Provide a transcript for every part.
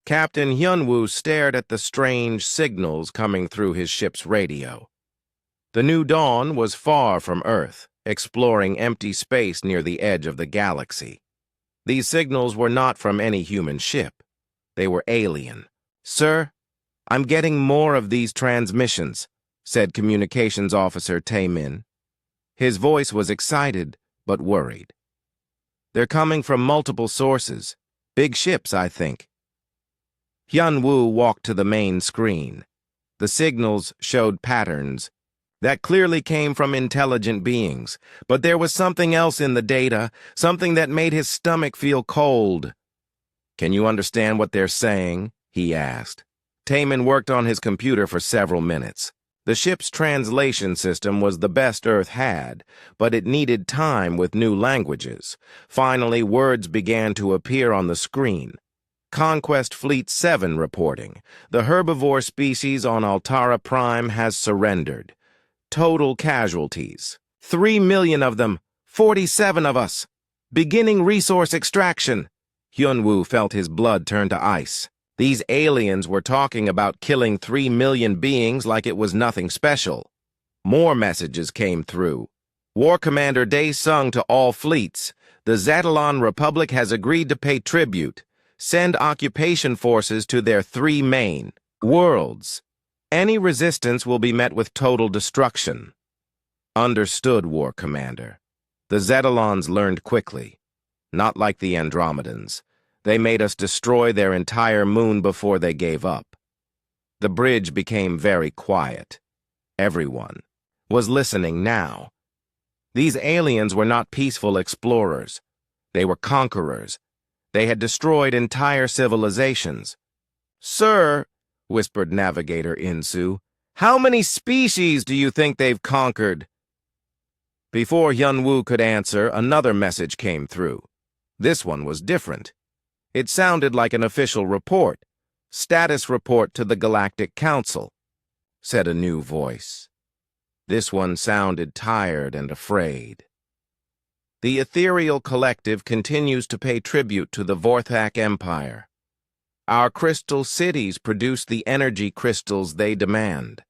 Captain Hyunwoo stared at the strange signals coming through his ship's radio. The new dawn was far from Earth, exploring empty space near the edge of the galaxy. These signals were not from any human ship. They were alien. "Sir, I'm getting more of these transmissions," said Communications Officer Tae-min. His voice was excited, but worried. "They're coming from multiple sources. Big ships, I think." Hyunwoo walked to the main screen. The signals showed patterns that clearly came from intelligent beings, but there was something else in the data, something that made his stomach feel cold. "Can you understand what they're saying?" he asked. Tae-min worked on his computer for several minutes. The ship's translation system was the best Earth had, but it needed time with new languages. Finally, words began to appear on the screen. Conquest Fleet 7 reporting. The herbivore species on Altara Prime has surrendered. Total casualties. 3 million of them. 47 of us. Beginning resource extraction. Hyunwoo felt his blood turn to ice. These aliens were talking about killing 3 million beings like it was nothing special. More messages came through. War Commander Dae-sung to all fleets. The Zetalon Republic has agreed to pay tribute. Send occupation forces to their 3 main worlds. Any resistance will be met with total destruction. Understood, War Commander. The Zetalons learned quickly. Not like the Andromedans. They made us destroy their entire moon before they gave up. The bridge became very quiet. Everyone was listening now. These aliens were not peaceful explorers. They were conquerors. They had destroyed entire civilizations. "Sir," whispered Navigator Insu, "how many species do you think they've conquered?" Before Hyunwoo could answer, another message came through. This one was different. It sounded like an official report. "Status report to the Galactic Council," said a new voice. This one sounded tired and afraid. "The Ethereal Collective continues to pay tribute to the Vorthak Empire. Our crystal cities produce the energy crystals they demand.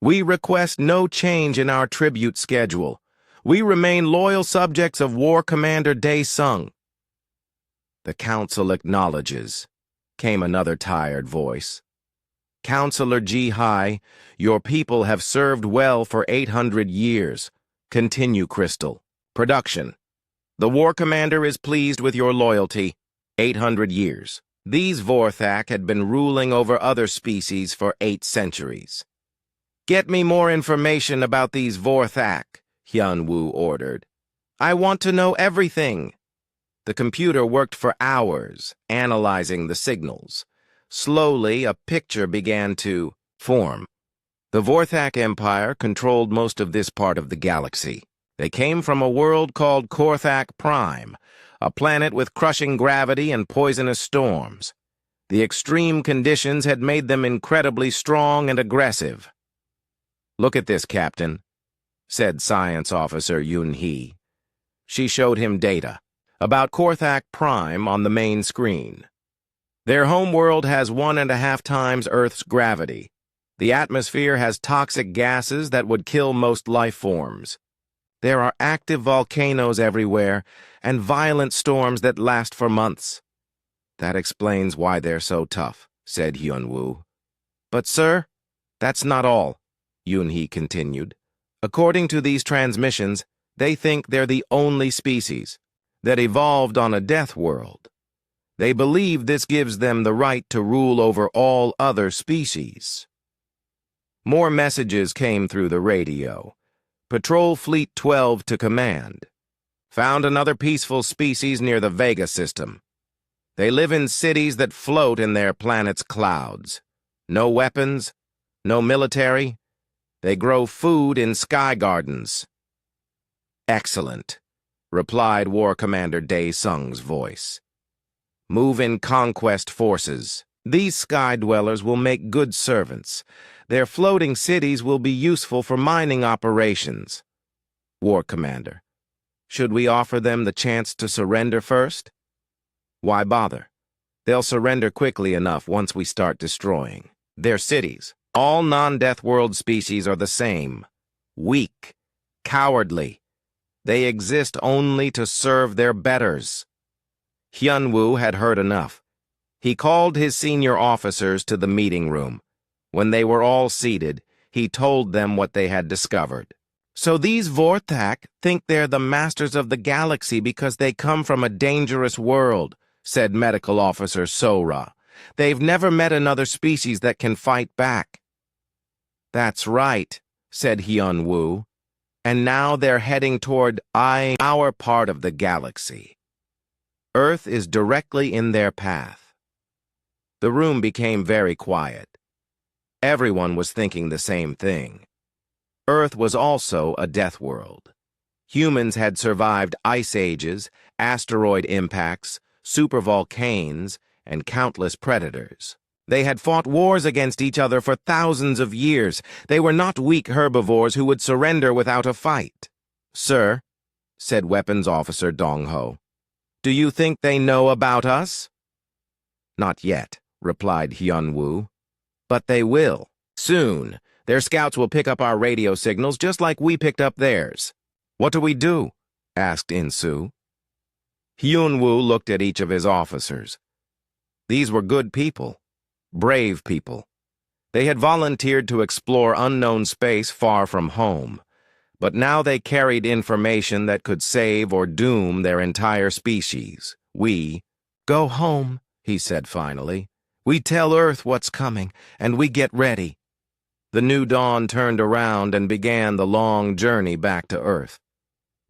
We request no change in our tribute schedule. We remain loyal subjects of War Commander Dae-sung." "The Council acknowledges," came another tired voice. "Counselor Ji-hai, your people have served well for 800 years. Continue, Crystal. Production. The War Commander is pleased with your loyalty. 800 years. These Vorthak had been ruling over other species for 8 centuries. Get me more information about these Vorthak," Hyunwoo ordered. "I want to know everything." The computer worked for hours, analyzing the signals. Slowly, a picture began to form. The Vorthak Empire controlled most of this part of the galaxy. They came from a world called Korthak Prime, a planet with crushing gravity and poisonous storms. The extreme conditions had made them incredibly strong and aggressive. "Look at this, Captain," said Science Officer Yoon-hee. She showed him data about Korthak Prime on the main screen. Their homeworld has 1.5 times Earth's gravity. The atmosphere has toxic gases that would kill most life forms. There are active volcanoes everywhere and violent storms that last for months. "That explains why they're so tough," said Hyunwoo. "But, sir, that's not all," Yoon-hee continued. "According to these transmissions, they think they're the only species that evolved on a death world. They believe this gives them the right to rule over all other species." More messages came through the radio. Patrol Fleet 12 to command. Found another peaceful species near the Vega system. They live in cities that float in their planet's clouds. No weapons, no military. They grow food in sky gardens. "Excellent," replied War Commander Dae-sung's voice. "Move in conquest forces. These sky dwellers will make good servants. Their floating cities will be useful for mining operations." "War Commander, should we offer them the chance to surrender first?" "Why bother? They'll surrender quickly enough once we start destroying their cities. All non-Deathworld species are the same. Weak, cowardly. They exist only to serve their betters. Hyunwoo had heard enough. He called his senior officers to the meeting room. When they were all seated, he told them what they had discovered. So these Vorthak think they're the masters of the galaxy because they come from a dangerous world, said Medical Officer Sora. They've never met another species that can fight back. That's right, said Hyunwoo. And now they're heading toward our part of the galaxy. Earth is directly in their path. The room became very quiet. Everyone was thinking the same thing. Earth was also a death world. Humans had survived ice ages, asteroid impacts, supervolcanoes, and countless predators. They had fought wars against each other for thousands of years. They were not weak herbivores who would surrender without a fight. Sir, said Weapons Officer Dong-ho, do you think they know about us? Not yet, replied Hyunwoo. But they will. Soon, their scouts will pick up our radio signals just like we picked up theirs. What do we do? Asked Insu. Hyunwoo looked at each of his officers. These were good people. Brave people. They had volunteered to explore unknown space far from home, but now they carried information that could save or doom their entire species. We go home, he said finally. We tell Earth what's coming, and we get ready. The new dawn turned around and began the long journey back to Earth.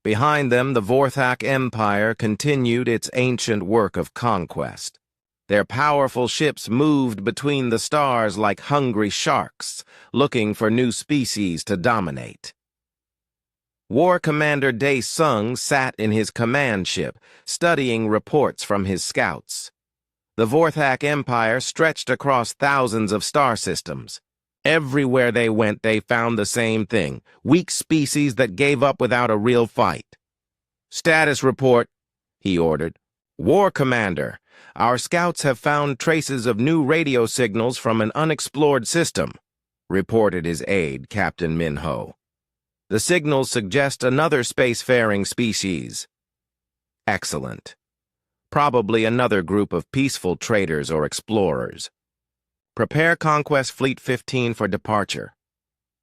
Behind them, the Vorthak Empire continued its ancient work of conquest. Their powerful ships moved between the stars like hungry sharks, looking for new species to dominate. War Commander Dae-sung sat in his command ship, studying reports from his scouts. The Vorthak Empire stretched across thousands of star systems. Everywhere they went, they found the same thing, weak species that gave up without a real fight. Status report, he ordered. War Commander, our scouts have found traces of new radio signals from an unexplored system, reported his aide, Captain Minho. The signals suggest another spacefaring species. Excellent. Probably another group of peaceful traders or explorers. Prepare Conquest Fleet 15 for departure.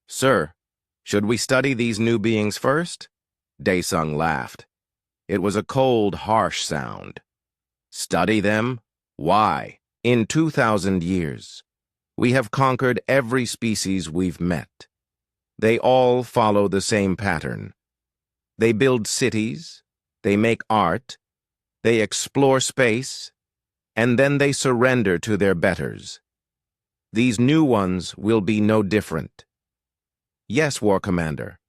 Sir, should we study these new beings first? Dae-sung laughed. It was a cold, harsh sound. Study them? Why? In 2,000 years, we have conquered every species we've met. They all follow the same pattern. They build cities, they make art, they explore space, and then they surrender to their betters. These new ones will be no different. Yes, War Commander.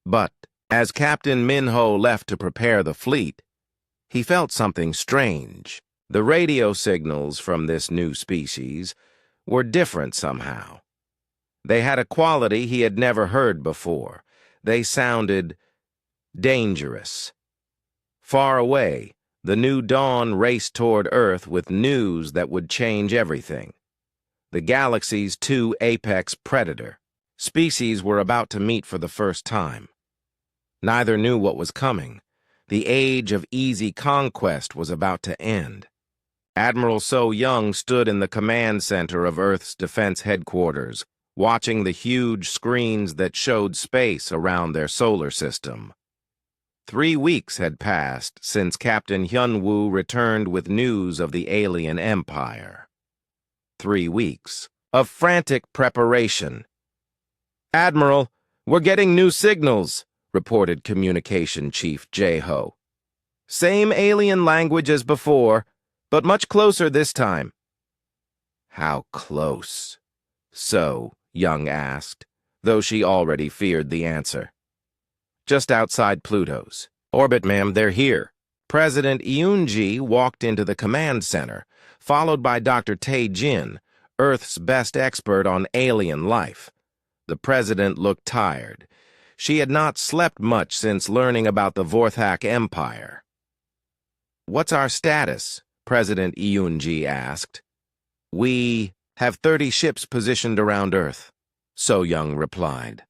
But, as Captain Minho left to prepare the fleet, he felt something strange. The radio signals from this new species were different somehow. They had a quality he had never heard before. They sounded dangerous. Far away, the new dawn raced toward Earth with news that would change everything. The galaxy's two apex predator species were about to meet for the first time. Neither knew what was coming. The age of easy conquest was about to end. Admiral So Young stood in the command center of Earth's defense headquarters, watching the huge screens that showed space around their solar system. 3 weeks had passed since Captain Hyunwoo returned with news of the alien empire. 3 weeks of frantic preparation. Admiral, we're getting new signals, reported Communication Chief Jae-ho. Same alien language as before, but much closer this time. How close? So, Young asked, though she already feared the answer. Just outside Pluto's orbit, ma'am, they're here. President Yoon-ji walked into the command center, followed by Dr. Tae-jin, Earth's best expert on alien life. The president looked tired. She had not slept much since learning about the Vorthak Empire. What's our status? President Yunji asked. We have 30 ships positioned around Earth, So Young replied.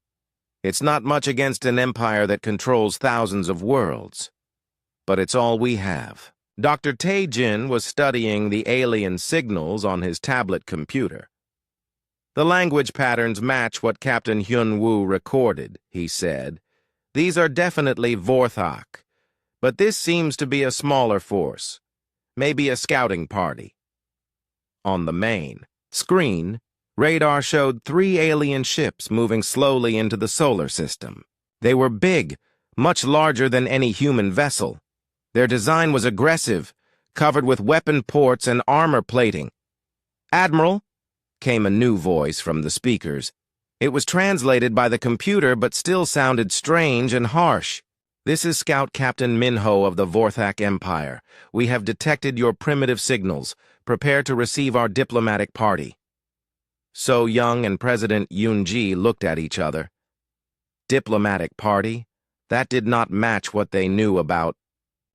It's not much against an empire that controls thousands of worlds, but it's all we have. Dr. Tae-jin was studying the alien signals on his tablet computer. The language patterns match what Captain Hyun-woo recorded, he said. These are definitely Vorthak, but this seems to be a smaller force, maybe a scouting party. On the main screen, radar showed 3 alien ships moving slowly into the solar system. They were big, much larger than any human vessel. Their design was aggressive, covered with weapon ports and armor plating. "Admiral," came a new voice from the speakers. It was translated by the computer but still sounded strange and harsh. "This is Scout Captain Minho of the Vorthak Empire. We have detected your primitive signals. Prepare to receive our diplomatic party." So Young and President Yoon-ji looked at each other. Diplomatic party? That did not match what they knew about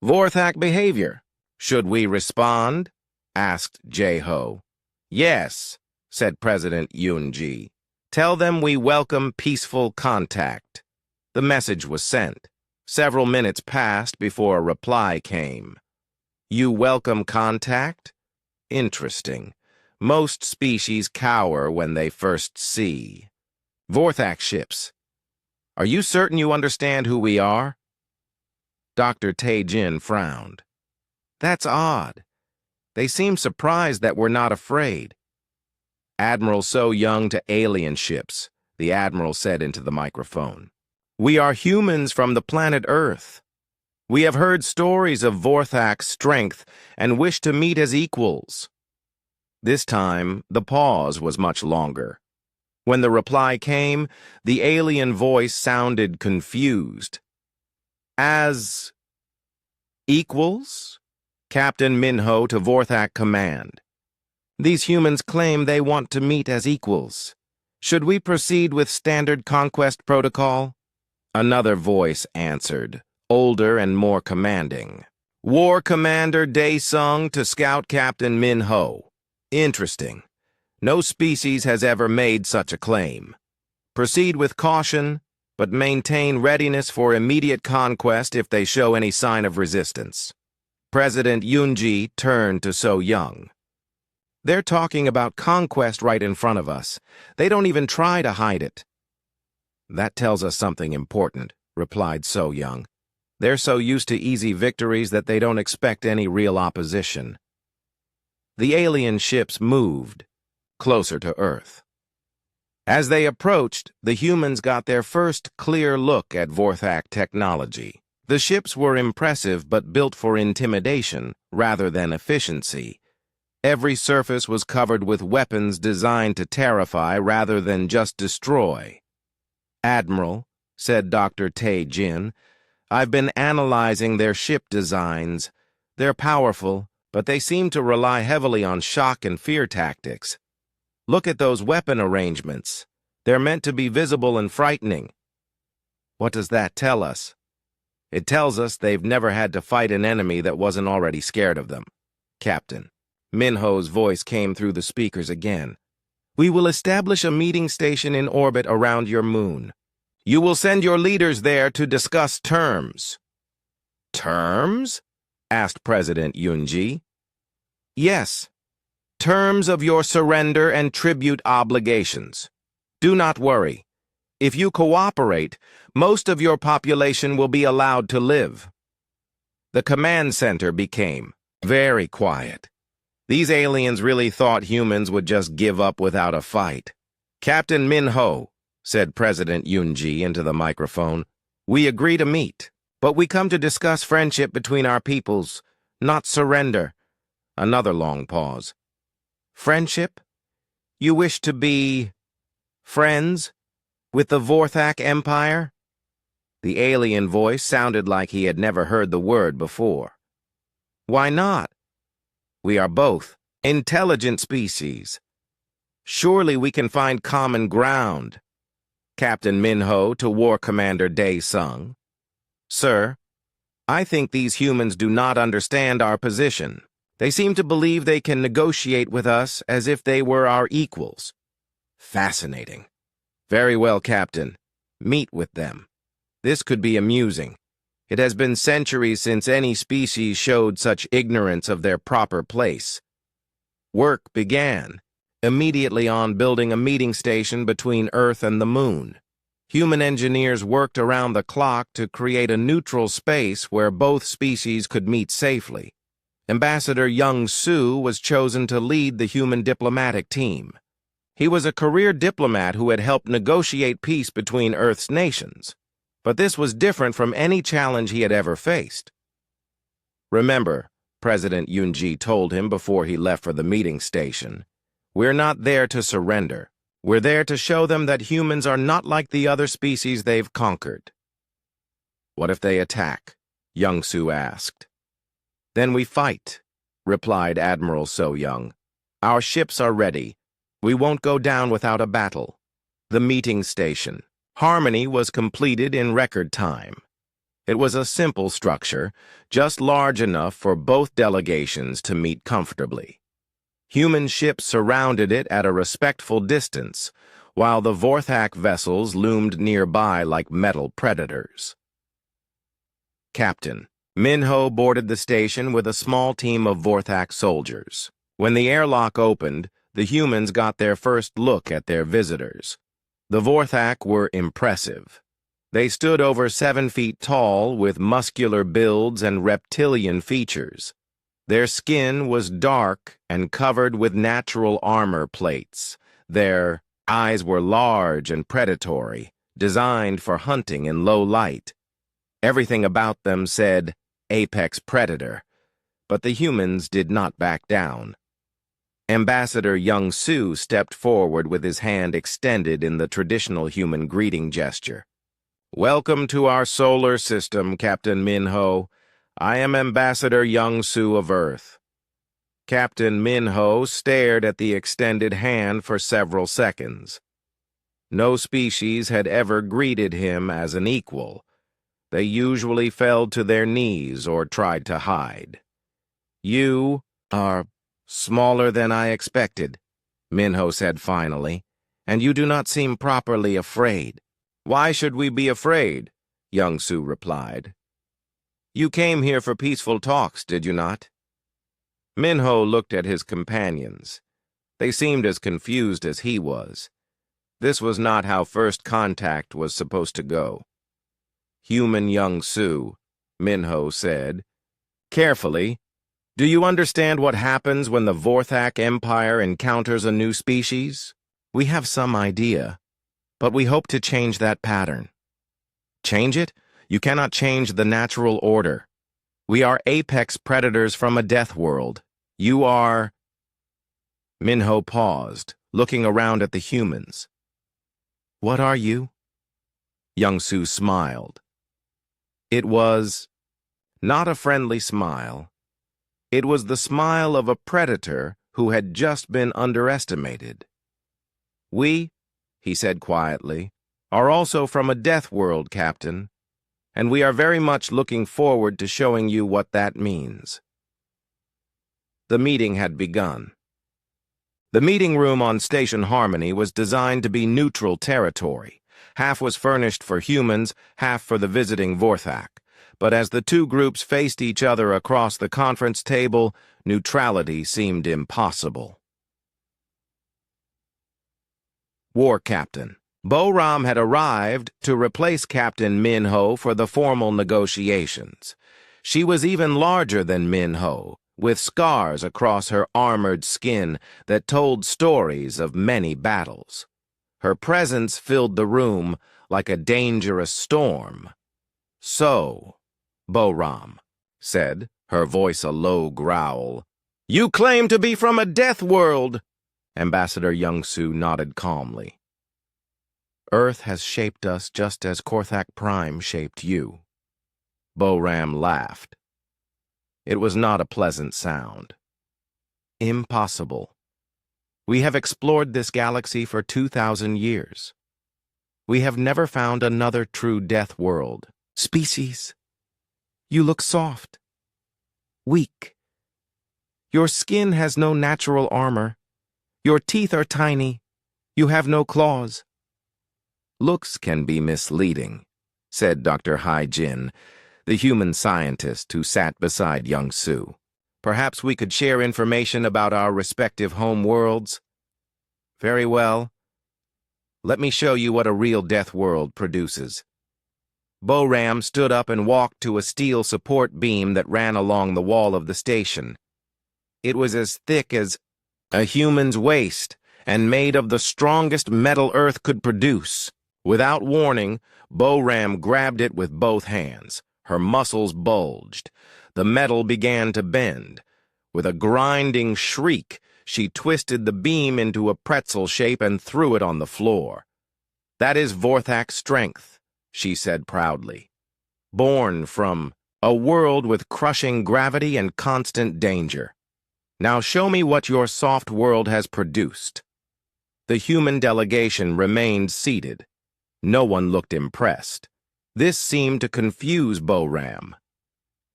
Vorthak behavior. "Should we respond?" asked Jae-ho. "Yes," said President Yoon-ji. "Tell them we welcome peaceful contact." The message was sent. Several minutes passed before a reply came. "You welcome contact? Interesting. Most species cower when they first see Vorthak ships. Are you certain you understand who we are?" Dr. Tae-jin frowned. "That's odd. They seem surprised that we're not afraid." "Admiral So Young to alien ships," the Admiral said into the microphone. "We are humans from the planet Earth. We have heard stories of Vorthak's strength and wish to meet as equals." This time, the pause was much longer. When the reply came, the alien voice sounded confused. "As equals?" Captain Minho to Vorthak Command. "These humans claim they want to meet as equals. Should we proceed with standard conquest protocol?" Another voice answered, older and more commanding. "War Commander Dae-sung to Scout Captain Minho. Interesting. No species has ever made such a claim. Proceed with caution, but maintain readiness for immediate conquest if they show any sign of resistance." President Yoon-ji turned to So Young. "They're talking about conquest right in front of us. They don't even try to hide it." "That tells us something important," replied So Young. "They're so used to easy victories that they don't expect any real opposition." The alien ships moved closer to Earth. As they approached, the humans got their first clear look at Vorthak technology. The ships were impressive but built for intimidation rather than efficiency. Every surface was covered with weapons designed to terrify rather than just destroy. "Admiral," said Dr. Tae-jin, "I've been analyzing their ship designs. They're powerful, but they seem to rely heavily on shock and fear tactics. Look at those weapon arrangements. They're meant to be visible and frightening." "What does that tell us?" "It tells us they've never had to fight an enemy that wasn't already scared of them." "Captain." Minho's voice came through the speakers again. "We will establish a meeting station in orbit around your moon. You will send your leaders there to discuss terms." "Terms?" asked President Yoon-ji. "Yes. Terms of your surrender and tribute obligations. Do not worry. If you cooperate, most of your population will be allowed to live." The command center became very quiet. These aliens really thought humans would just give up without a fight. "Captain Minho," said President Yoon-ji into the microphone, "we agree to meet, but we come to discuss friendship between our peoples, not surrender." Another long pause. "Friendship? You wish to be friends with the Vorthak Empire?" The alien voice sounded like he had never heard the word before. "Why not? We are both intelligent species. Surely we can find common ground." Captain Minho to War Commander Dae-sung. "Sir, I think these humans do not understand our position. They seem to believe they can negotiate with us as if they were our equals. Fascinating. Very well, Captain. Meet with them. This could be amusing. It has been centuries since any species showed such ignorance of their proper place. Work began, immediately on building a meeting station between Earth and the Moon. Human engineers worked around the clock to create a neutral space where both species could meet safely. Ambassador Young Su was chosen to lead the human diplomatic team. He was a career diplomat who had helped negotiate peace between Earth's nations. But this was different from any challenge he had ever faced. Remember, President Yunji told him before he left for the meeting station, we're not there to surrender. We're there to show them that humans are not like the other species they've conquered. What if they attack? Young Su asked. Then we fight, replied Admiral So Young. Our ships are ready. We won't go down without a battle. The meeting station. Harmony was completed in record time. It was a simple structure, just large enough for both delegations to meet comfortably. Human ships surrounded it at a respectful distance, while the Vorthak vessels loomed nearby like metal predators. Captain Minho boarded the station with a small team of Vorthak soldiers. When the airlock opened, the humans got their first look at their visitors. The Vorthak were impressive. They stood over 7 feet tall with muscular builds and reptilian features. Their skin was dark and covered with natural armor plates. Their eyes were large and predatory, designed for hunting in low light. Everything about them said, apex predator, but the humans did not back down. Ambassador Young Su stepped forward with his hand extended in the traditional human greeting gesture. Welcome to our solar system, Captain Minho. I am Ambassador Young Su of Earth. Captain Minho stared at the extended hand for several seconds. No species had ever greeted him as an equal. They usually fell to their knees or tried to hide. You are smaller than I expected, Minho said finally, and you do not seem properly afraid. Why should we be afraid? Young Su replied. You came here for peaceful talks, did you not? Minho looked at his companions. They seemed as confused as he was. This was not how first contact was supposed to go. Human Young Su, Minho said. Carefully, do you understand what happens when the Vorthak Empire encounters a new species? We have some idea, but we hope to change that pattern. Change it? You cannot change the natural order. We are apex predators from a death world. You are... Minho paused, looking around at the humans. What are you? Young Su smiled. It was not a friendly smile. It was the smile of a predator who had just been underestimated. We, he said quietly, are also from a death world, Captain, and we are very much looking forward to showing you what that means. The meeting had begun. The meeting room on Station Harmony was designed to be neutral territory. Half was furnished for humans, half for the visiting Vorthak. But as the two groups faced each other across the conference table, neutrality seemed impossible. War Captain Bo-Ram had arrived to replace Captain Minho for the formal negotiations. She was even larger than Minho, with scars across her armored skin that told stories of many battles. Her presence filled the room like a dangerous storm. So, Bo-Ram said, her voice a low growl, you claim to be from a death world. Ambassador Young Su nodded calmly. Earth has shaped us just as Korthak Prime shaped you. Bo-Ram laughed. It was not a pleasant sound. Impossible. We have explored this galaxy for 2,000 years. We have never found another true death world. Species, you look soft, weak. Your skin has no natural armor. Your teeth are tiny. You have no claws. Looks can be misleading, said Dr. Hai Jin, the human scientist who sat beside young Su. Perhaps we could share information about our respective home worlds? Very well. Let me show you what a real death world produces. Bo-Ram stood up and walked to a steel support beam that ran along the wall of the station. It was as thick as a human's waist and made of the strongest metal Earth could produce. Without warning, Bo-Ram grabbed it with both hands. Her muscles bulged. The metal began to bend. With a grinding shriek, she twisted the beam into a pretzel shape and threw it on the floor. That is Vorthak's strength, she said proudly. Born from a world with crushing gravity and constant danger. Now show me what your soft world has produced. The human delegation remained seated. No one looked impressed. This seemed to confuse Bo-Ram.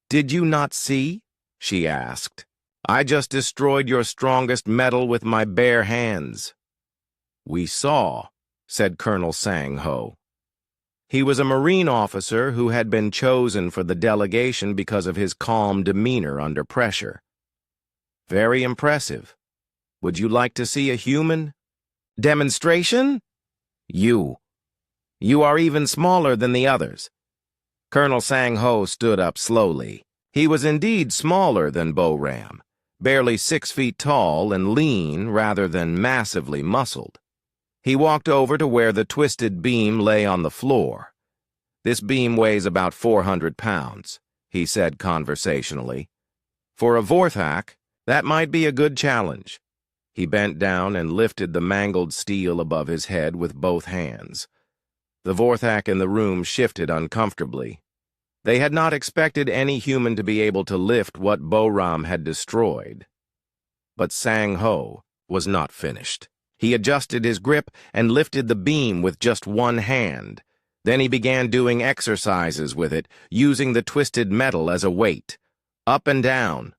Did you not see? She asked. I just destroyed your strongest metal with my bare hands. We saw, said Colonel Sang-Ho. He was a Marine officer who had been chosen for the delegation because of his calm demeanor under pressure. Very impressive. Would you like to see a human demonstration? You are even smaller than the others. Colonel Sang-Ho stood up slowly. He was indeed smaller than Bo-Ram, barely 6 feet tall and lean rather than massively muscled. He walked over to where the twisted beam lay on the floor. This beam weighs about 400 pounds, he said conversationally. For a Vorthak, that might be a good challenge. He bent down and lifted the mangled steel above his head with both hands. The Vorthak in the room shifted uncomfortably. They had not expected any human to be able to lift what Bo-Ram had destroyed. But Sang-Ho was not finished. He adjusted his grip and lifted the beam with just one hand. Then he began doing exercises with it, using the twisted metal as a weight. Up and down,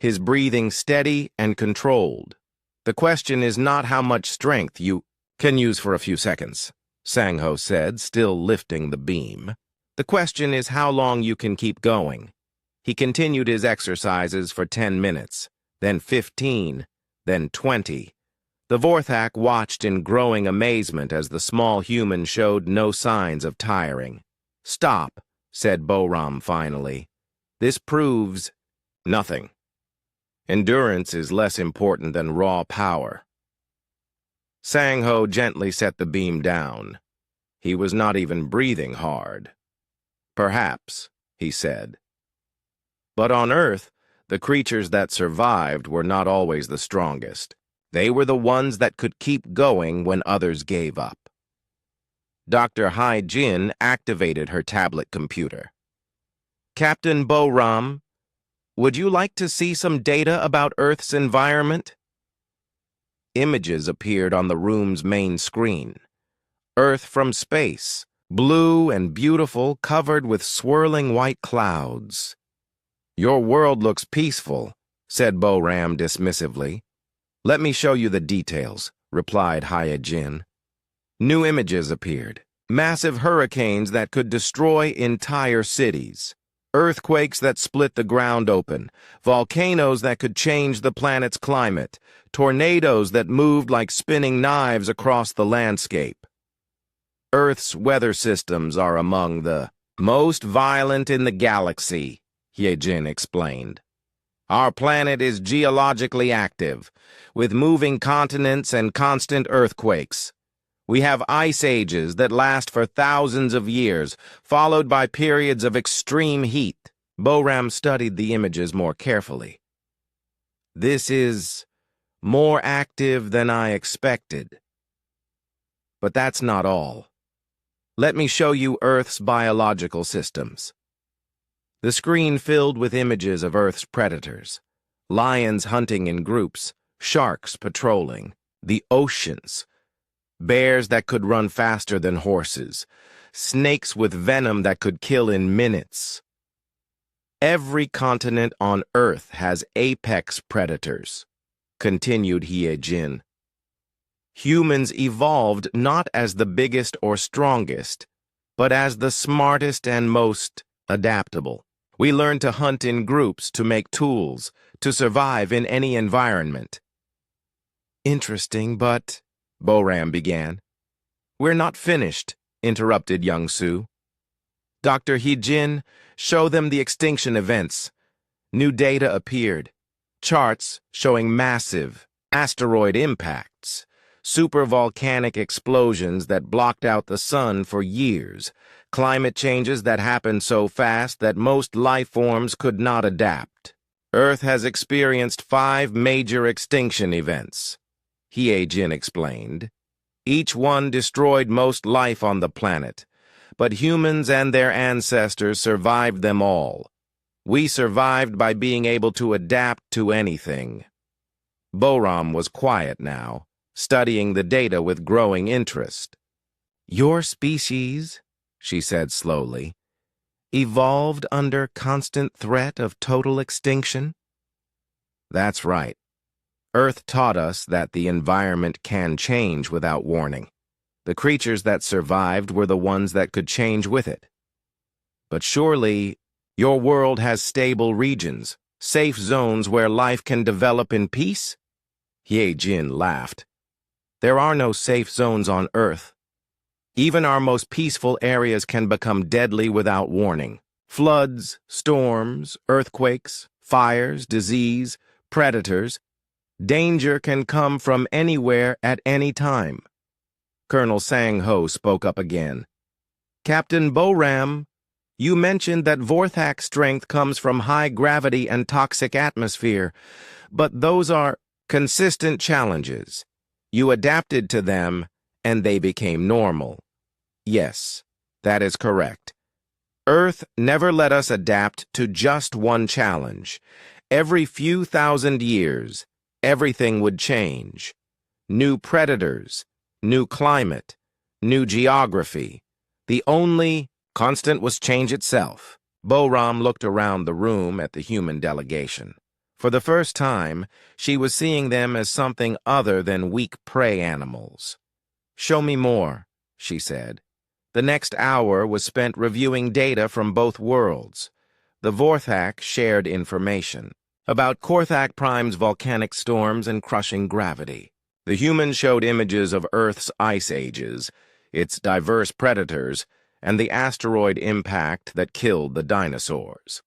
his breathing steady and controlled. The question is not how much strength you can use for a few seconds, Sang-Ho said, still lifting the beam. The question is how long you can keep going. He continued his exercises for 10 minutes, then 15, then 20. The Vorthak watched in growing amazement as the small human showed no signs of tiring. Stop, said Bo-Ram finally. This proves nothing. Endurance is less important than raw power. Sang-Ho gently set the beam down. He was not even breathing hard. Perhaps, he said. But on Earth, the creatures that survived were not always the strongest. They were the ones that could keep going when others gave up. Dr. Hai Jin activated her tablet computer. Captain Bo-Ram, would you like to see some data about Earth's environment? Images appeared on the room's main screen. Earth from space, blue and beautiful, covered with swirling white clouds. Your world looks peaceful, said Bo-Ram dismissively. Let me show you the details, replied Hai Jin. New images appeared. Massive hurricanes that could destroy entire cities. Earthquakes that split the ground open. Volcanoes that could change the planet's climate. Tornadoes that moved like spinning knives across the landscape. Earth's weather systems are among the most violent in the galaxy, Ye-Jin explained. Our planet is geologically active, with moving continents and constant earthquakes. We have ice ages that last for thousands of years, followed by periods of extreme heat. Bo-Ram studied the images more carefully. This is more active than I expected. But that's not all. Let me show you Earth's biological systems. The screen filled with images of Earth's predators. Lions hunting in groups, sharks patrolling, the oceans, bears that could run faster than horses, snakes with venom that could kill in minutes. Every continent on Earth has apex predators, continued Jin. Humans evolved not as the biggest or strongest, but as the smartest and most adaptable. We learned to hunt in groups, to make tools, to survive in any environment. Interesting, but... Boram began. We're not finished, interrupted Young Su. Dr. Jin, show them the extinction events. New data appeared. Charts showing massive asteroid impacts, supervolcanic explosions that blocked out the sun for years, climate changes that happened so fast that most life forms could not adapt. Earth has experienced 5 major extinction events, Jin explained. Each one destroyed most life on the planet, but humans and their ancestors survived them all. We survived by being able to adapt to anything. Boram was quiet now, studying the data with growing interest. Your species, she said slowly, evolved under constant threat of total extinction? That's right. Earth taught us that the environment can change without warning. The creatures that survived were the ones that could change with it. But surely, your world has stable regions, safe zones where life can develop in peace? Jin laughed. There are no safe zones on Earth. Even our most peaceful areas can become deadly without warning. Floods, storms, earthquakes, fires, disease, predators. Danger can come from anywhere at any time. Colonel Sang-Ho spoke up again. Captain Boram, you mentioned that Vorthak's strength comes from high gravity and toxic atmosphere, but those are consistent challenges. You adapted to them, and they became normal. Yes, that is correct. Earth never let us adapt to just one challenge. Every few thousand years, everything would change. New predators, new climate, new geography. The only constant was change itself. Boram looked around the room at the human delegation. For the first time, she was seeing them as something other than weak prey animals. Show me more, she said. The next hour was spent reviewing data from both worlds. The Vorthak shared information about Korthak Prime's volcanic storms and crushing gravity. The humans showed images of Earth's ice ages, its diverse predators, and the asteroid impact that killed the dinosaurs.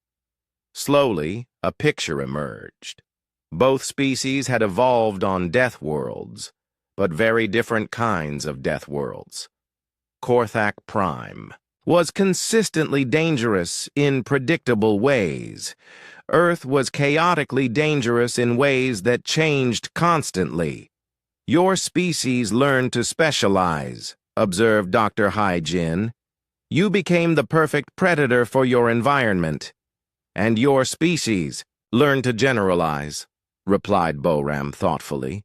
Slowly, a picture emerged. Both species had evolved on deathworlds, but very different kinds of deathworlds. Korthak Prime was consistently dangerous in predictable ways. Earth was chaotically dangerous in ways that changed constantly. Your species learned to specialize, observed Dr. Jin. You became the perfect predator for your environment. And your species learned to generalize, replied Boram thoughtfully.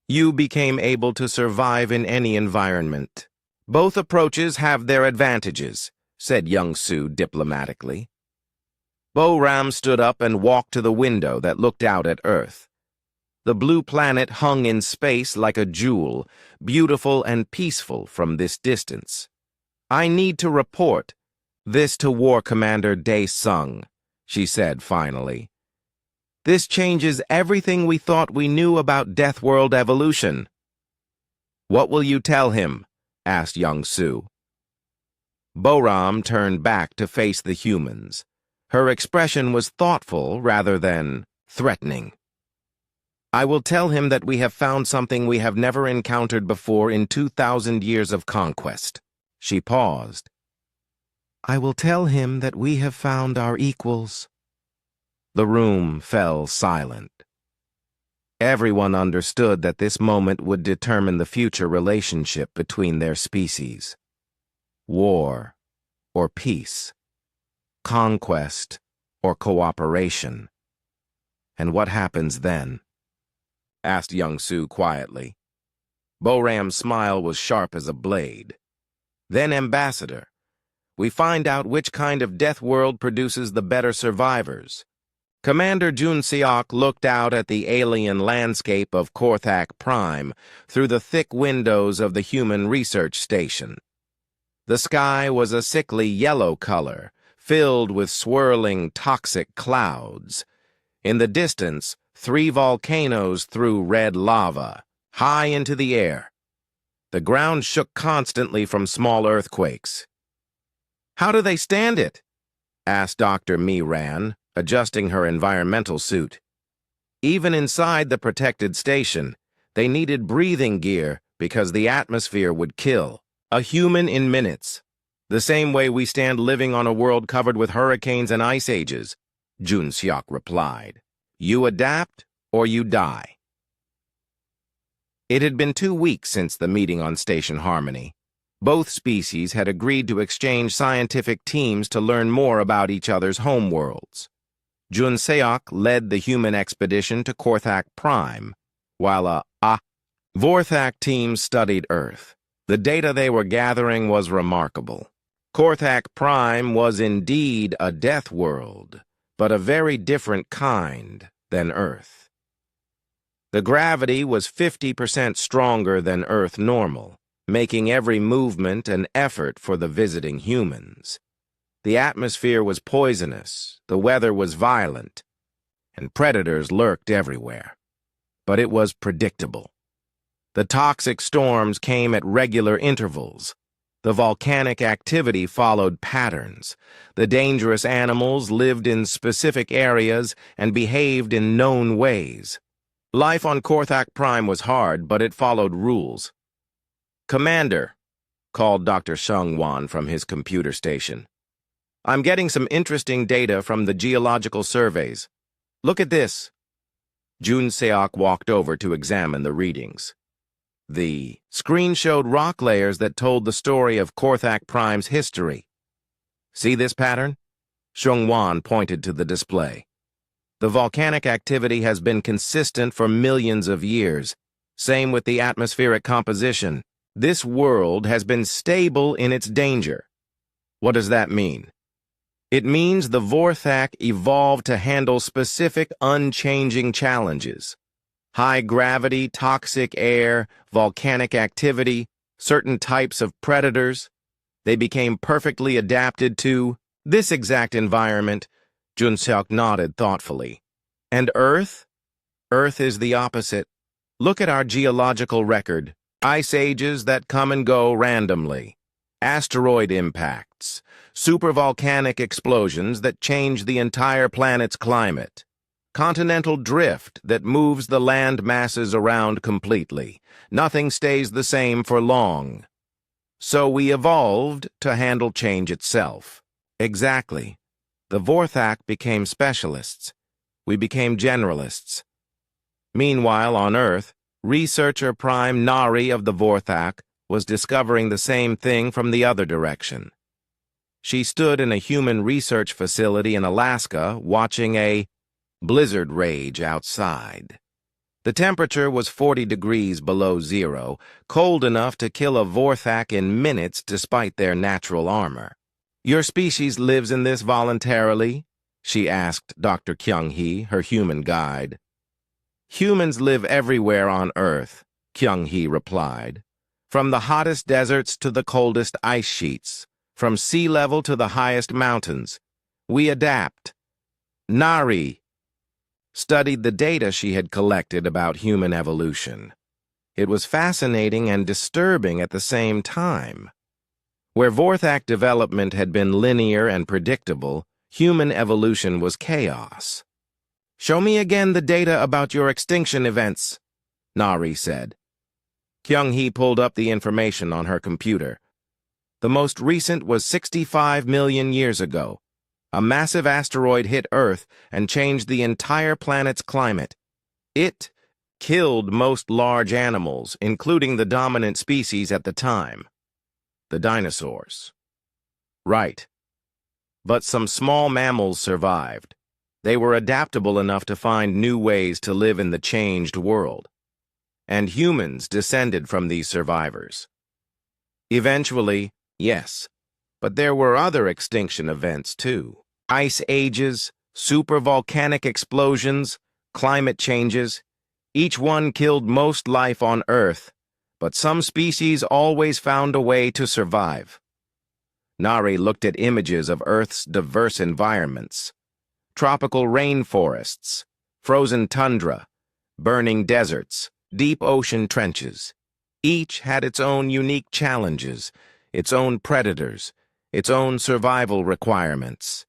You became able to survive in any environment. Both approaches have their advantages, said Young Su diplomatically. Boram stood up and walked to the window that looked out at Earth. The blue planet hung in space like a jewel, beautiful and peaceful from this distance. I need to report this to War Commander Dae Sung, she said finally. This changes everything we thought we knew about Deathworld evolution. What will you tell him? Asked Young Su. Boram turned back to face the humans. Her expression was thoughtful rather than threatening. I will tell him that we have found something we have never encountered before in 2,000 years of conquest. She paused. I will tell him that we have found our equals. The room fell silent. Everyone understood that this moment would determine the future relationship between their species. War or peace. Conquest or cooperation. And what happens then? Asked Young Su quietly. Boram's smile was sharp as a blade. Then, Ambassador, we find out which kind of death world produces the better survivors. Commander Jun Seok looked out at the alien landscape of Korthak Prime through the thick windows of the human research station. The sky was a sickly yellow color, filled with swirling toxic clouds. In the distance, 3 volcanoes threw red lava, high into the air. The ground shook constantly from small earthquakes. "How do they stand it?" asked Dr. Miran, adjusting her environmental suit. Even inside the protected station, they needed breathing gear because the atmosphere would kill a human in minutes. "The same way we stand living on a world covered with hurricanes and ice ages," Jun Seok replied. "You adapt or you die." It had been 2 weeks since the meeting on Station Harmony. Both species had agreed to exchange scientific teams to learn more about each other's homeworlds. Jun Seok led the human expedition to Korthak Prime, while a Vorthak team studied Earth. The data they were gathering was remarkable. Korthak Prime was indeed a death world, but a very different kind than Earth. The gravity was 50% stronger than Earth normal, making every movement an effort for the visiting humans. The atmosphere was poisonous, the weather was violent, and predators lurked everywhere. But it was predictable. The toxic storms came at regular intervals. The volcanic activity followed patterns. The dangerous animals lived in specific areas and behaved in known ways. Life on Korthak Prime was hard, but it followed rules. "Commander," called Dr. Sheng-Wan from his computer station, "I'm getting some interesting data from the geological surveys. Look at this." Jun Seok walked over to examine the readings. The screen showed rock layers that told the story of Korthak Prime's history. "See this pattern?" Sheng-Wan pointed to the display. "The volcanic activity has been consistent for millions of years. Same with the atmospheric composition. This world has been stable in its danger." What does that mean? It means the Vorthak evolved to handle specific unchanging challenges. High gravity, toxic air, volcanic activity, certain types of predators. They became perfectly adapted to this exact environment. Jun Seok nodded thoughtfully. "And Earth? Earth is the opposite. Look at our geological record. Ice ages that come and go randomly. Asteroid impacts. Supervolcanic explosions that change the entire planet's climate. Continental drift that moves the land masses around completely. Nothing stays the same for long. So we evolved to handle change itself." Exactly. The Vorthak became specialists. We became generalists. Meanwhile, on Earth, researcher Prime Nari of the Vorthak was discovering the same thing from the other direction. She stood in a human research facility in Alaska watching a blizzard rage outside. The temperature was 40 degrees below zero, cold enough to kill a Vorthak in minutes despite their natural armor. "Your species lives in this voluntarily?" she asked Dr. Kyung-hee, her human guide. "Humans live everywhere on Earth," Kyung-hee replied. "From the hottest deserts to the coldest ice sheets, from sea level to the highest mountains. We adapt." Nari studied the data she had collected about human evolution. It was fascinating and disturbing at the same time. Where Vorthak development had been linear and predictable, human evolution was chaos. "Show me again the data about your extinction events," Nari said. Kyung-hee pulled up the information on her computer. The most recent was 65 million years ago. A massive asteroid hit Earth and changed the entire planet's climate. It killed most large animals, including the dominant species at the time, the dinosaurs. Right. But some small mammals survived. They were adaptable enough to find new ways to live in the changed world. And humans descended from these survivors. Eventually, yes, But there were other extinction events, too. Ice ages, supervolcanic explosions, climate changes. Each one killed most life on Earth, but some species always found a way to survive. Nari looked at images of Earth's diverse environments. Tropical rainforests, frozen tundra, burning deserts, deep ocean trenches. Each had its own unique challenges, its own predators, its own survival requirements.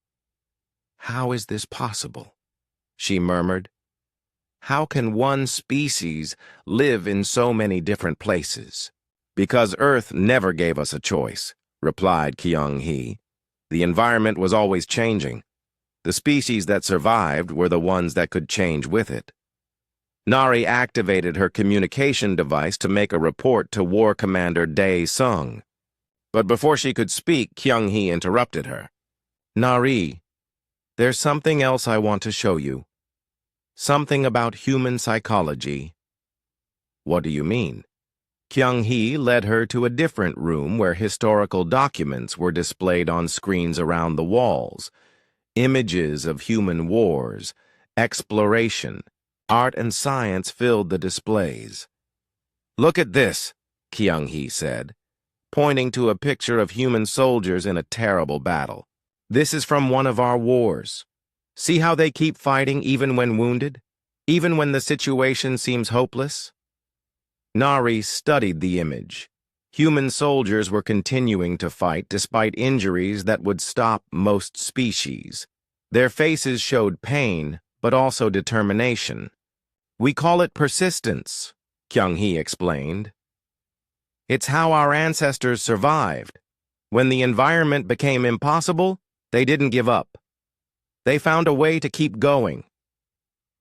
"How is this possible?" she murmured. "How can one species live in so many different places?" "Because Earth never gave us a choice," replied Kyung-hee. "The environment was always changing. The species that survived were the ones that could change with it." Nari activated her communication device to make a report to War Commander Dae-sung. But before she could speak, Kyung-hee interrupted her. "Nari, there's something else I want to show you. Something about human psychology." "What do you mean?" Kyung-hee led her to a different room where historical documents were displayed on screens around the walls. Images of human wars, exploration, art and science filled the displays. "Look at this," Kyung-hee said, pointing to a picture of human soldiers in a terrible battle. "This is from one of our wars. See how they keep fighting even when wounded, even when the situation seems hopeless?" Nari studied the image. Human soldiers were continuing to fight despite injuries that would stop most species. Their faces showed pain, but also determination. "We call it persistence," Kyung-hee explained. "It's how our ancestors survived. When the environment became impossible, they didn't give up. They found a way to keep going.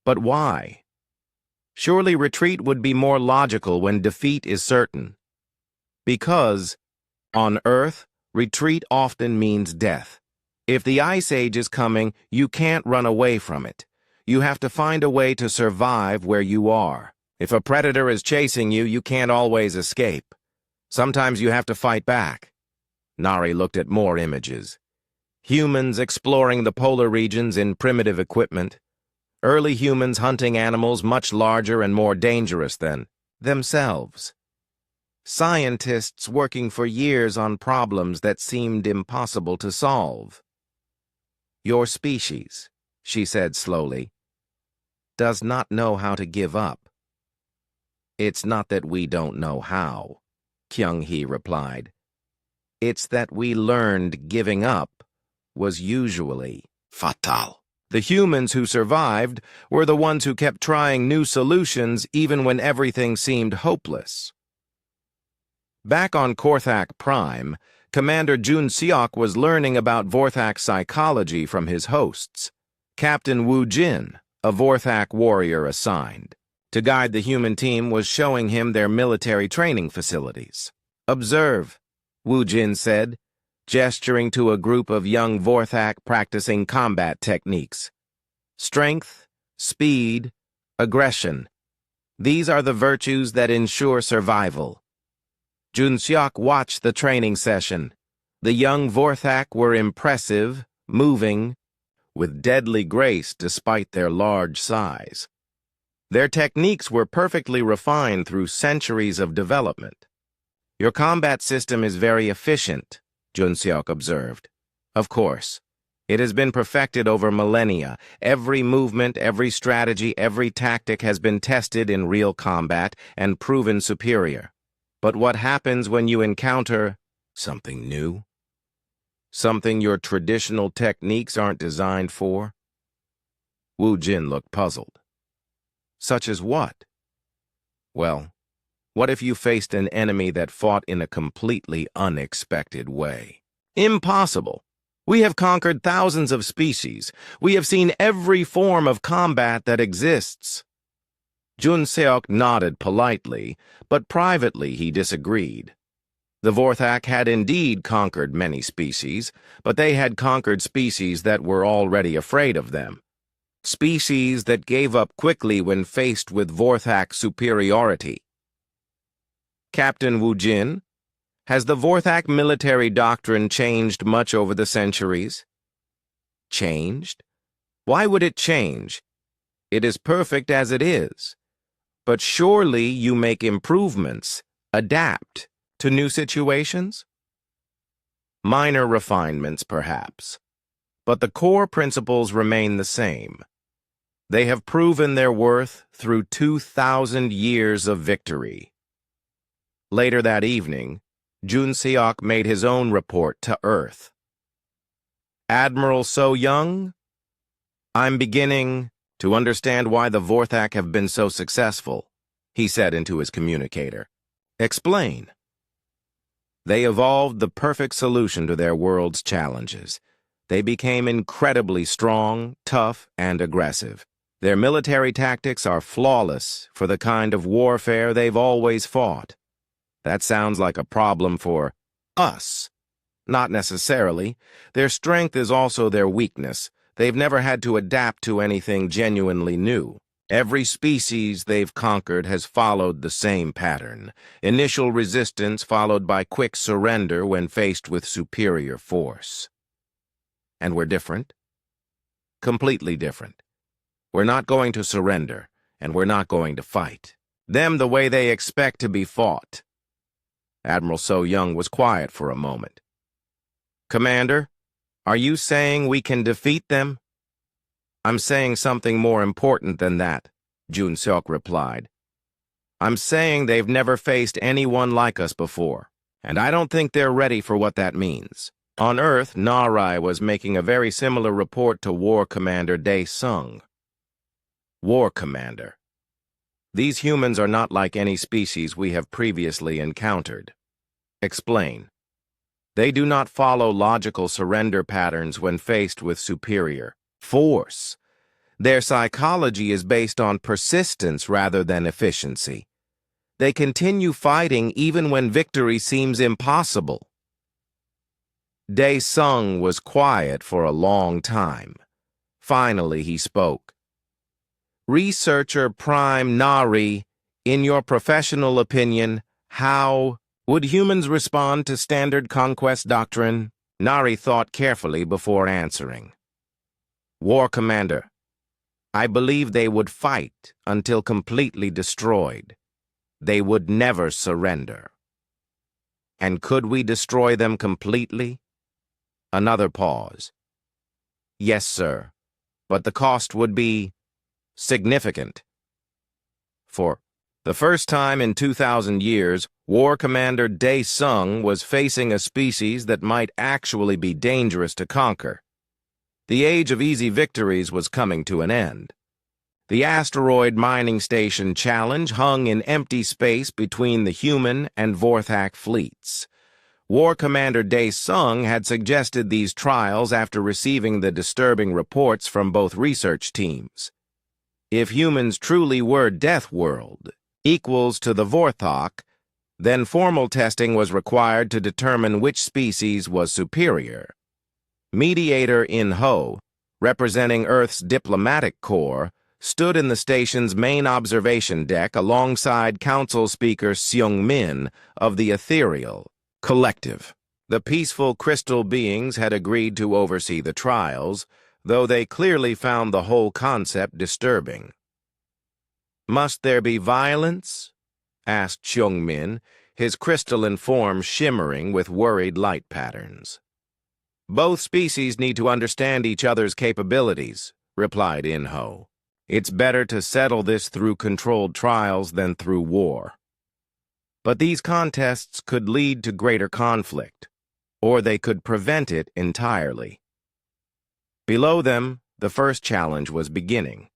But why? Surely retreat would be more logical when defeat is certain. Because, on Earth, retreat often means death. If the Ice Age is coming, you can't run away from it. You have to find a way to survive where you are. If a predator is chasing you, you can't always escape. Sometimes you have to fight back." Nari looked at more images. Humans exploring the polar regions in primitive equipment. Early humans hunting animals much larger and more dangerous than themselves. Scientists working for years on problems that seemed impossible to solve. "Your species," she said slowly, "does not know how to give up." "It's not that we don't know how," Kyung-hee replied. "It's that we learned giving up was usually fatal." The humans who survived were the ones who kept trying new solutions even when everything seemed hopeless. Back on Korthak Prime, Commander Jun-seok was learning about Vorthak psychology from his hosts. Captain Woo Jin, a Vorthak warrior assigned to guide the human team, was showing him their military training facilities. "Observe," Woo Jin said, gesturing to a group of young Vorthak practicing combat techniques. "Strength, speed, aggression. These are the virtues that ensure survival." Jun-seok watched the training session. The young Vorthak were impressive, moving, with deadly grace despite their large size. Their techniques were perfectly refined through centuries of development. "Your combat system is very efficient," Jun-seok observed. "Of course. It has been perfected over millennia. Every movement, every strategy, every tactic has been tested in real combat and proven superior. But what happens when you encounter something new? Something your traditional techniques aren't designed for?" Woo Jin looked puzzled. "Such as what?" "Well, what if you faced an enemy that fought in a completely unexpected way?" "Impossible. We have conquered thousands of species. We have seen every form of combat that exists." Jun-seok nodded politely, but privately he disagreed. The Vorthak had indeed conquered many species, but they had conquered species that were already afraid of them. Species that gave up quickly when faced with Vorthak superiority. "Captain Woo Jin, Has the Vorthak military doctrine changed much over the centuries? Changed? Why would it change? It is perfect as it is. But surely you make improvements, adapt to new situations? Minor refinements, perhaps. But the core principles remain the same. They have proven their worth through 2,000 years of victory. Later that evening, Jun Seok made his own report to Earth. Admiral So Young, I'm beginning to understand why the Vorthak have been so successful, he said into his communicator. Explain. They evolved the perfect solution to their world's challenges. They became incredibly strong, tough, and aggressive. Their military tactics are flawless for the kind of warfare they've always fought. That sounds like a problem for us. Not necessarily. Their strength is also their weakness. They've never had to adapt to anything genuinely new. Every species they've conquered has followed the same pattern. Initial resistance followed by quick surrender when faced with superior force. And we're different? Completely different. We're not going to surrender, and we're not going to fight them the way they expect to be fought. Admiral So Young was quiet for a moment. Commander, are you saying we can defeat them? I'm saying something more important than that, Jun Seok replied. I'm saying they've never faced anyone like us before, and I don't think they're ready for what that means. On Earth, Narai was making a very similar report to War Commander Dae Sung. War Commander. These humans are not like any species we have previously encountered. Explain. They do not follow logical surrender patterns when faced with superior force. Their psychology is based on persistence rather than efficiency. They continue fighting even when victory seems impossible. Dae Sung was quiet for a long time. Finally, he spoke. Researcher Prime Nari, in your professional opinion, how would humans respond to standard conquest doctrine? Nari thought carefully before answering. War Commander, I believe they would fight until completely destroyed. They would never surrender. And could we destroy them completely? Another pause. Yes, sir, but the cost would be significant. For the first time in 2,000 years, War Commander Dae Sung was facing a species that might actually be dangerous to conquer. The age of easy victories was coming to an end. The asteroid mining station challenge hung in empty space between the human and Vorthak fleets. War Commander Dae Sung had suggested these trials after receiving the disturbing reports from both research teams. If humans truly were Deathworld, equals to the Vorthak, then formal testing was required to determine which species was superior. Mediator In Ho, representing Earth's diplomatic corps, stood in the station's main observation deck alongside Council Speaker Seung Min of the Ethereal Collective. The peaceful crystal beings had agreed to oversee the trials, though they clearly found the whole concept disturbing. Must there be violence? Asked Seung Min, his crystalline form shimmering with worried light patterns. Both species need to understand each other's capabilities, replied In Ho. It's better to settle this through controlled trials than through war. But these contests could lead to greater conflict, or they could prevent it entirely. Below them, the first challenge was beginning.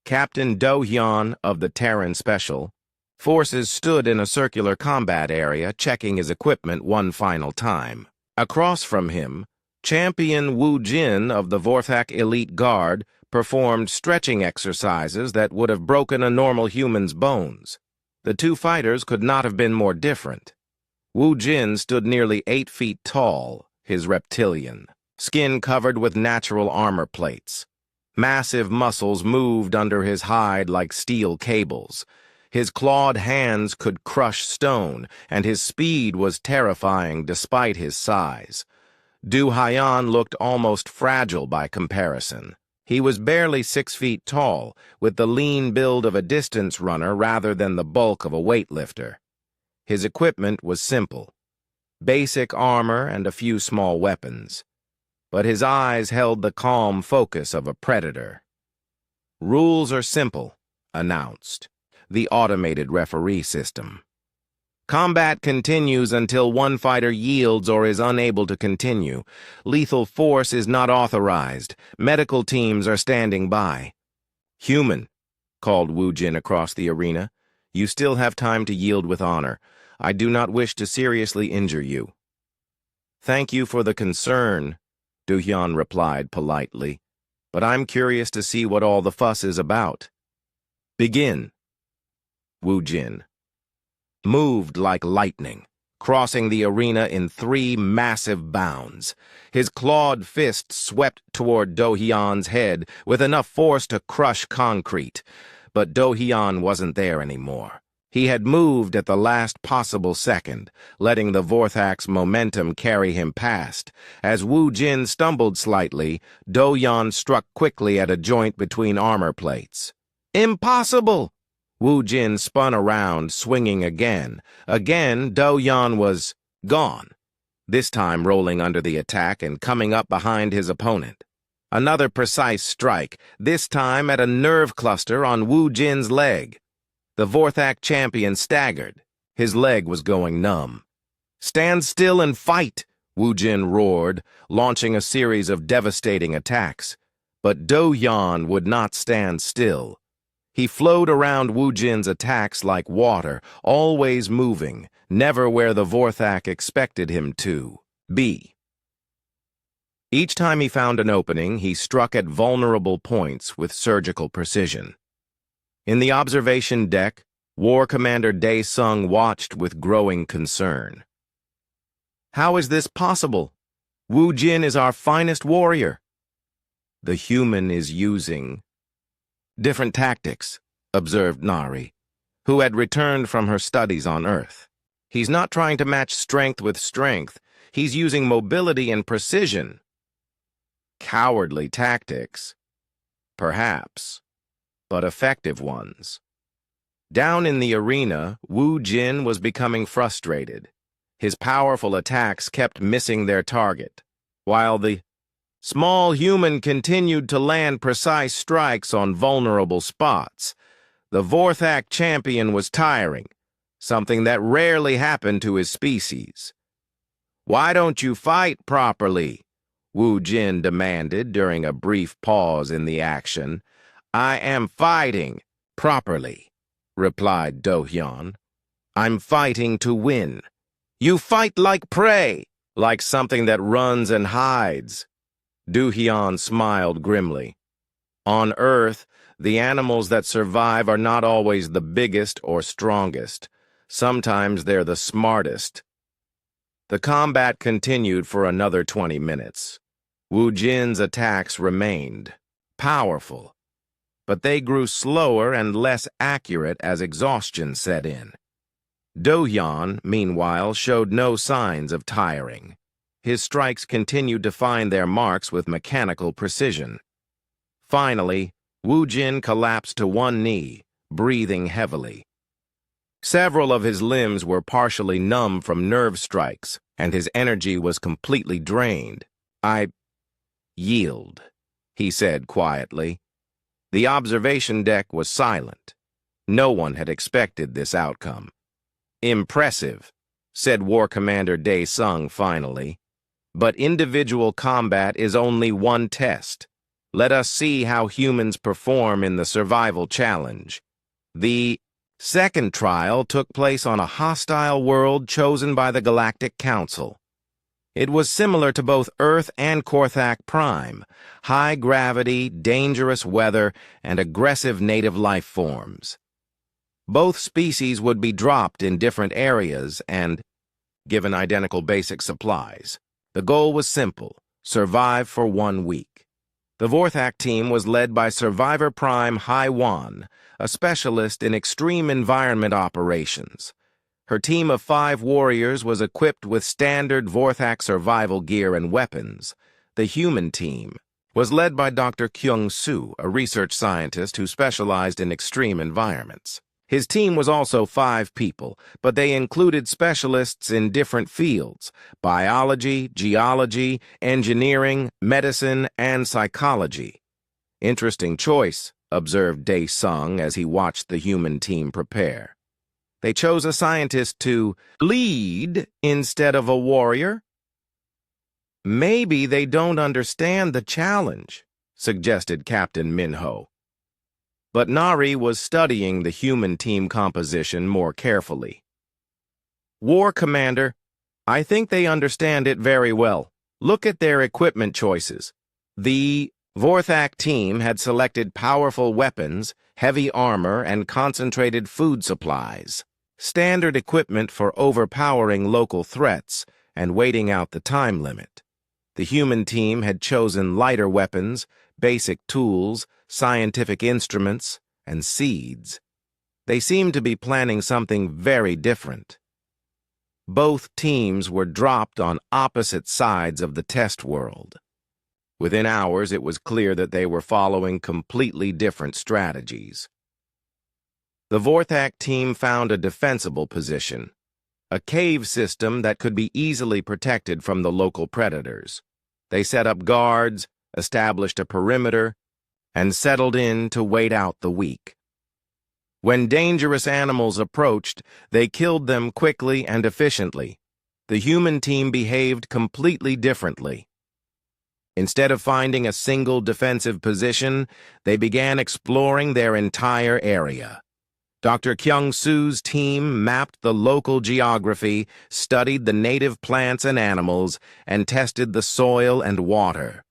Captain Do Hyun of the Terran Special Forces stood in a circular combat area checking his equipment one final time. Across from him, Champion Wu Jin of the Vorthak Elite Guard performed stretching exercises that would have broken a normal human's bones. The two fighters could not have been more different. Wu Jin stood nearly 8 feet tall, his reptilian, skin covered with natural armor plates. Massive muscles moved under his hide like steel cables. His clawed hands could crush stone, and his speed was terrifying despite his size. Du Haiyan looked almost fragile by comparison. He was barely 6 feet tall, with the lean build of a distance runner rather than the bulk of a weightlifter. His equipment was simple: basic armor and a few small weapons. But his eyes held the calm focus of a predator. "Rules are simple," announced the automated referee system. "Combat continues until one fighter yields or is unable to continue. Lethal force is not authorized. Medical teams are standing by." "Human," called Wu Jin across the arena. "You still have time to yield with honor. I do not wish to seriously injure you." "Thank you for the concern," Du Hyun replied politely, "but I'm curious to see what all the fuss is about." "Begin." Wu Jin moved like lightning, crossing the arena in 3 massive bounds. His clawed fist swept toward Do Hyun's head with enough force to crush concrete. But Do Hyun wasn't there anymore. He had moved at the last possible second, letting the Vorthak's momentum carry him past. As Wu Jin stumbled slightly, Do Hyun struck quickly at a joint between armor plates. "Impossible!" Wu Jin spun around, swinging again. Again, Do Hyun was gone, this time rolling under the attack and coming up behind his opponent. Another precise strike, this time at a nerve cluster on Wu Jin's leg. The Vorthak champion staggered. His leg was going numb. "Stand still and fight!" Wu Jin roared, launching a series of devastating attacks. But Do Hyun would not stand still. He flowed around Wu Jin's attacks like water, always moving, never where the Vorthak expected him to be. Each time he found an opening, he struck at vulnerable points with surgical precision. In the observation deck, War Commander Dae Sung watched with growing concern. "How is this possible? Wu Jin is our finest warrior." "The human is using different tactics," observed Nari, who had returned from her studies on Earth. "He's not trying to match strength with strength. He's using mobility and precision." "Cowardly tactics, perhaps, but effective ones." Down in the arena, Wu Jin was becoming frustrated. His powerful attacks kept missing their target, while the small human continued to land precise strikes on vulnerable spots. The Vorthak champion was tiring, something that rarely happened to his species. "Why don't you fight properly?" Wu Jin demanded during a brief pause in the action. "I am fighting properly," replied Do Hyun. "I'm fighting to win." "You fight like prey, like something that runs and hides." Du Hyun smiled grimly. "On Earth, the animals that survive are not always the biggest or strongest. Sometimes they're the smartest." The combat continued for another 20 minutes. Wu Jin's attacks remained powerful, but they grew slower and less accurate as exhaustion set in. Do Hyun, meanwhile, showed no signs of tiring. His strikes continued to find their marks with mechanical precision. Finally, Wu Jin collapsed to one knee, breathing heavily. Several of his limbs were partially numb from nerve strikes, and his energy was completely drained. "I yield," he said quietly. The observation deck was silent. No one had expected this outcome. "Impressive," said War Commander Dae Sung finally. "But individual combat is only one test. Let us see how humans perform in the survival challenge." The second trial took place on a hostile world chosen by the Galactic Council. It was similar to both Earth and Korthak Prime: high gravity, dangerous weather, and aggressive native life forms. Both species would be dropped in different areas and given identical basic supplies. The goal was simple: survive for 1 week. The Vorthak team was led by Survivor Prime Haiwan, a specialist in extreme environment operations. Her team of 5 warriors was equipped with standard Vorthak survival gear and weapons. The human team was led by Dr. Kyung-soo, a research scientist who specialized in extreme environments. His team was also 5 people, but they included specialists in different fields: biology, geology, engineering, medicine, and psychology. Interesting choice, observed Dae-sung as he watched the human team prepare. They chose a scientist to lead instead of a warrior. Maybe they don't understand the challenge, suggested Captain Minho. But Nari was studying the human team composition more carefully. War Commander, I think they understand it very well. Look at their equipment choices. The Vorthak team had selected powerful weapons, heavy armor, and concentrated food supplies. Standard equipment for overpowering local threats and waiting out the time limit. The human team had chosen lighter weapons, basic tools, scientific instruments, and seeds. They seemed to be planning something very different. Both teams were dropped on opposite sides of the test world. Within hours, it was clear that they were following completely different strategies. The Vorthak team found a defensible position, a cave system that could be easily protected from the local predators. They set up guards, established a perimeter, and settled in to wait out the week. When dangerous animals approached, they killed them quickly and efficiently. The human team behaved completely differently. Instead of finding a single defensive position, they began exploring their entire area. Dr. Kyung-soo's team mapped the local geography, studied the native plants and animals, and tested the soil and water.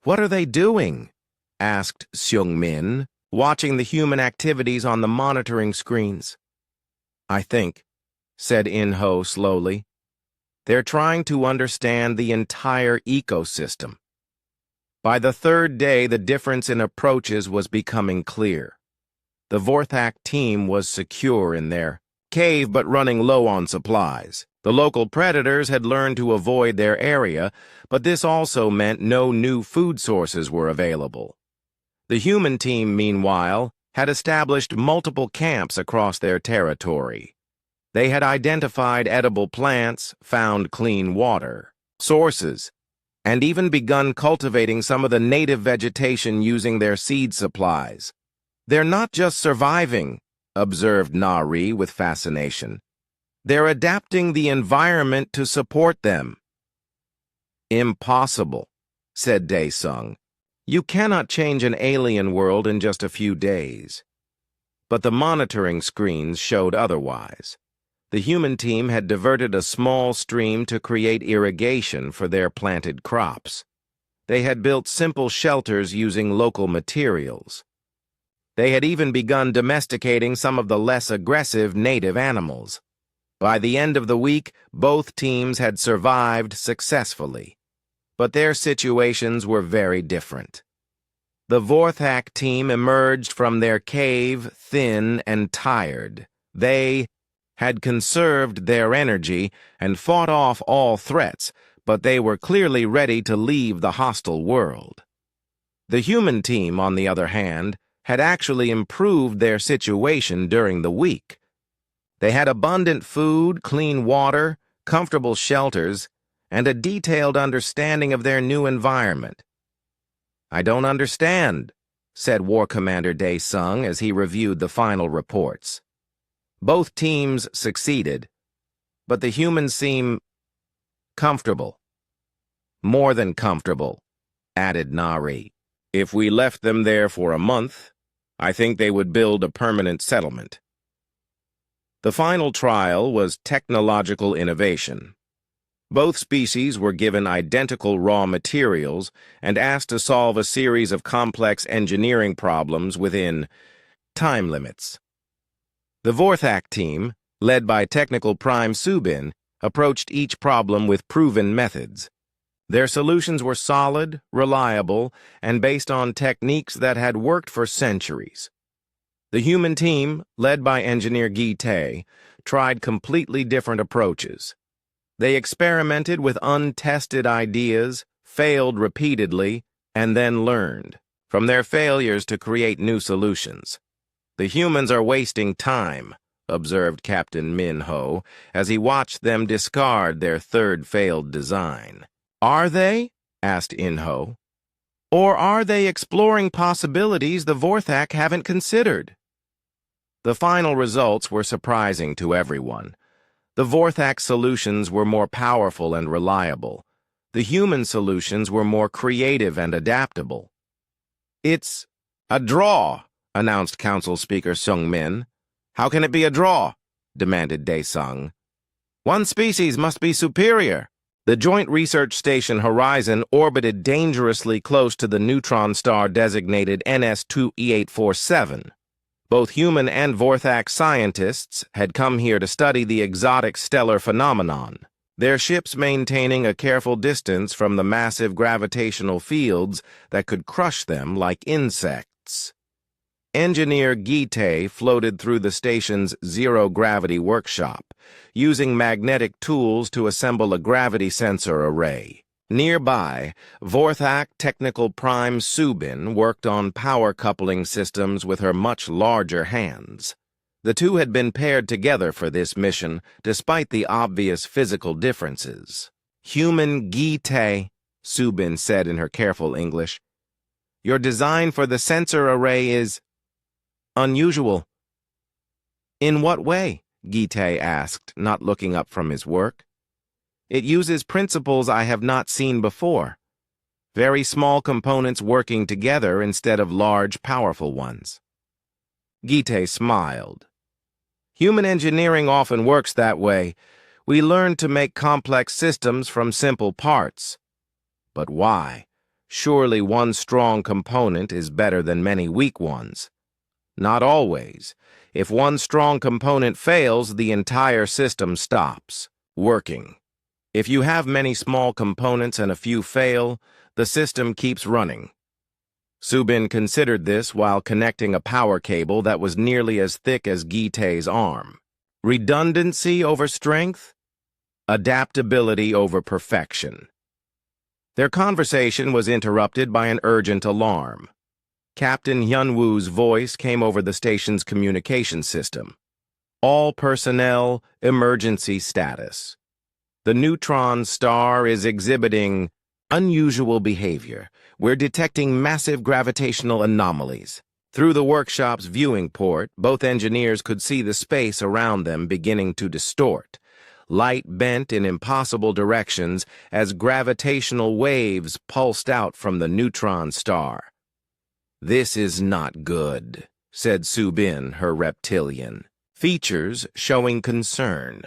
"What are they doing?" asked Seung-min, watching the human activities on the monitoring screens. "I think," said In-ho slowly, "they're trying to understand the entire ecosystem." By the 3rd day, the difference in approaches was becoming clear. The Vorthak team was secure in their cave but running low on supplies. The local predators had learned to avoid their area, but this also meant no new food sources were available. The human team, meanwhile, had established multiple camps across their territory. They had identified edible plants, found clean water sources, and even begun cultivating some of the native vegetation using their seed supplies. "They're not just surviving," observed Nari with fascination. "They're adapting the environment to support them." "Impossible," said Dae-sung. "You cannot change an alien world in just a few days." But the monitoring screens showed otherwise. The human team had diverted a small stream to create irrigation for their planted crops. They had built simple shelters using local materials. They had even begun domesticating some of the less aggressive native animals. By the end of the week, both teams had survived successfully. But their situations were very different. The Vorthak team emerged from their cave thin and tired. They had conserved their energy and fought off all threats, but they were clearly ready to leave the hostile world. The human team, on the other hand, had actually improved their situation during the week. They had abundant food, clean water, comfortable shelters, and a detailed understanding of their new environment. "I don't understand," said War Commander Dae-sung as he reviewed the final reports. "Both teams succeeded, but the humans seem comfortable." "More than comfortable," added Nari. "If we left them there for a month, I think they would build a permanent settlement." The final trial was technological innovation. Both species were given identical raw materials and asked to solve a series of complex engineering problems within time limits. The Vorthak team, led by Technical Prime Subin, approached each problem with proven methods. Their solutions were solid, reliable, and based on techniques that had worked for centuries. The human team, led by engineer ThoughtThey, tried completely different approaches. They experimented with untested ideas, failed repeatedly, and then learned from their failures to create new solutions. "The humans are wasting time," observed Captain Min-Ho as he watched them discard their third failed design. "Are they?" asked In-Ho. "Or are they exploring possibilities the Vorthak haven't considered?" The final results were surprising to everyone. The Vorthak solutions were more powerful and reliable. The human solutions were more creative and adaptable. "It's a draw," announced Council Speaker Sung-min. "How can it be a draw?" demanded Dae-sung. "One species must be superior." The Joint Research Station Horizon orbited dangerously close to the neutron star designated NS2E847. Both human and Vorthak scientists had come here to study the exotic stellar phenomenon, their ships maintaining a careful distance from the massive gravitational fields that could crush them like insects. Engineer ThoughtThey floated through the station's zero-gravity workshop, using magnetic tools to assemble a gravity sensor array. Nearby, Vorthak Technical Prime Subin worked on power coupling systems with her much larger hands. The two had been paired together for this mission, despite the obvious physical differences. "Human ThoughtThey," Subin said in her careful English, "your design for the sensor array is unusual." "In what way?" ThoughtThey asked, not looking up from his work. "It uses principles I have not seen before. Very small components working together instead of large, powerful ones." ThoughtThey smiled. "Human engineering often works that way. We learn to make complex systems from simple parts. But why? Surely one strong component is better than many weak ones. Not always. If one strong component fails, the entire system stops working. If you have many small components and a few fail, the system keeps running." Subin considered this while connecting a power cable that was nearly as thick as ThoughtThey's arm. Redundancy over strength? Adaptability over perfection. Their conversation was interrupted by an urgent alarm. Captain Hyunwoo's voice came over the station's communication system. "All personnel, emergency status. The neutron star is exhibiting unusual behavior. We're detecting massive gravitational anomalies." Through the workshop's viewing port, both engineers could see the space around them beginning to distort. Light bent in impossible directions as gravitational waves pulsed out from the neutron star. "This is not good," said Subin, her reptilian features showing concern.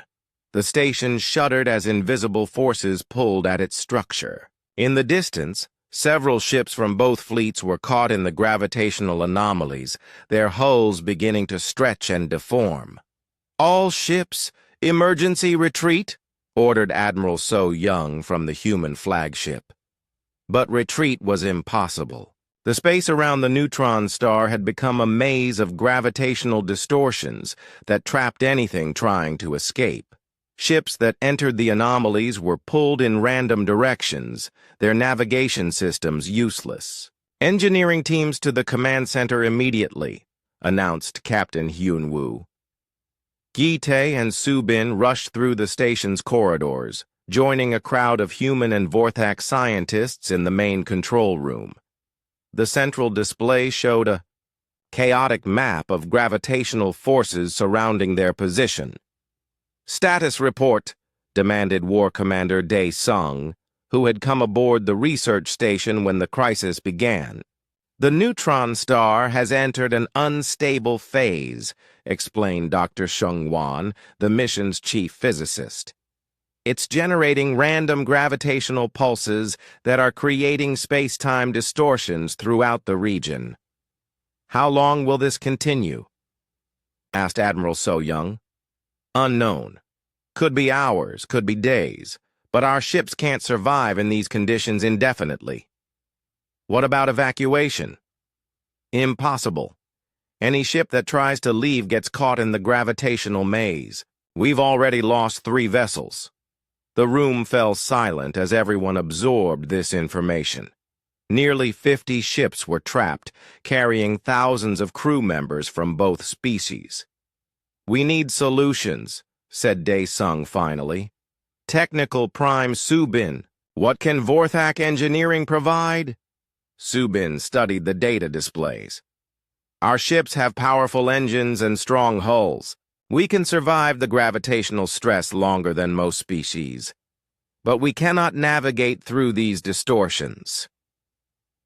The station shuddered as invisible forces pulled at its structure. In the distance, several ships from both fleets were caught in the gravitational anomalies, their hulls beginning to stretch and deform. "All ships, emergency retreat," ordered Admiral So Young from the human flagship. But retreat was impossible. The space around the neutron star had become a maze of gravitational distortions that trapped anything trying to escape. Ships that entered the anomalies were pulled in random directions, their navigation systems useless. "Engineering teams to the command center immediately," announced Captain Hyunwoo. ThoughtThey and Subin rushed through the station's corridors, joining a crowd of human and Vorthak scientists in the main control room. The central display showed a chaotic map of gravitational forces surrounding their position. "Status report," demanded War Commander Dae-sung, who had come aboard the research station when the crisis began. "The neutron star has entered an unstable phase," explained Dr. Shung-wan, the mission's chief physicist. "It's generating random gravitational pulses that are creating space-time distortions throughout the region." "How long will this continue?" asked Admiral So Young. "Unknown. Could be hours, could be days. But our ships can't survive in these conditions indefinitely. What about evacuation? Impossible. Any ship that tries to leave gets caught in the gravitational maze. We've already lost 3 vessels. The room fell silent as everyone absorbed this information. Nearly 50 ships were trapped, carrying thousands of crew members from both species. "We need solutions," said Dae-sung finally. "Technical Prime Subin, what can Vorthak Engineering provide?" Subin studied the data displays. "Our ships have powerful engines and strong hulls. We can survive the gravitational stress longer than most species. But we cannot navigate through these distortions."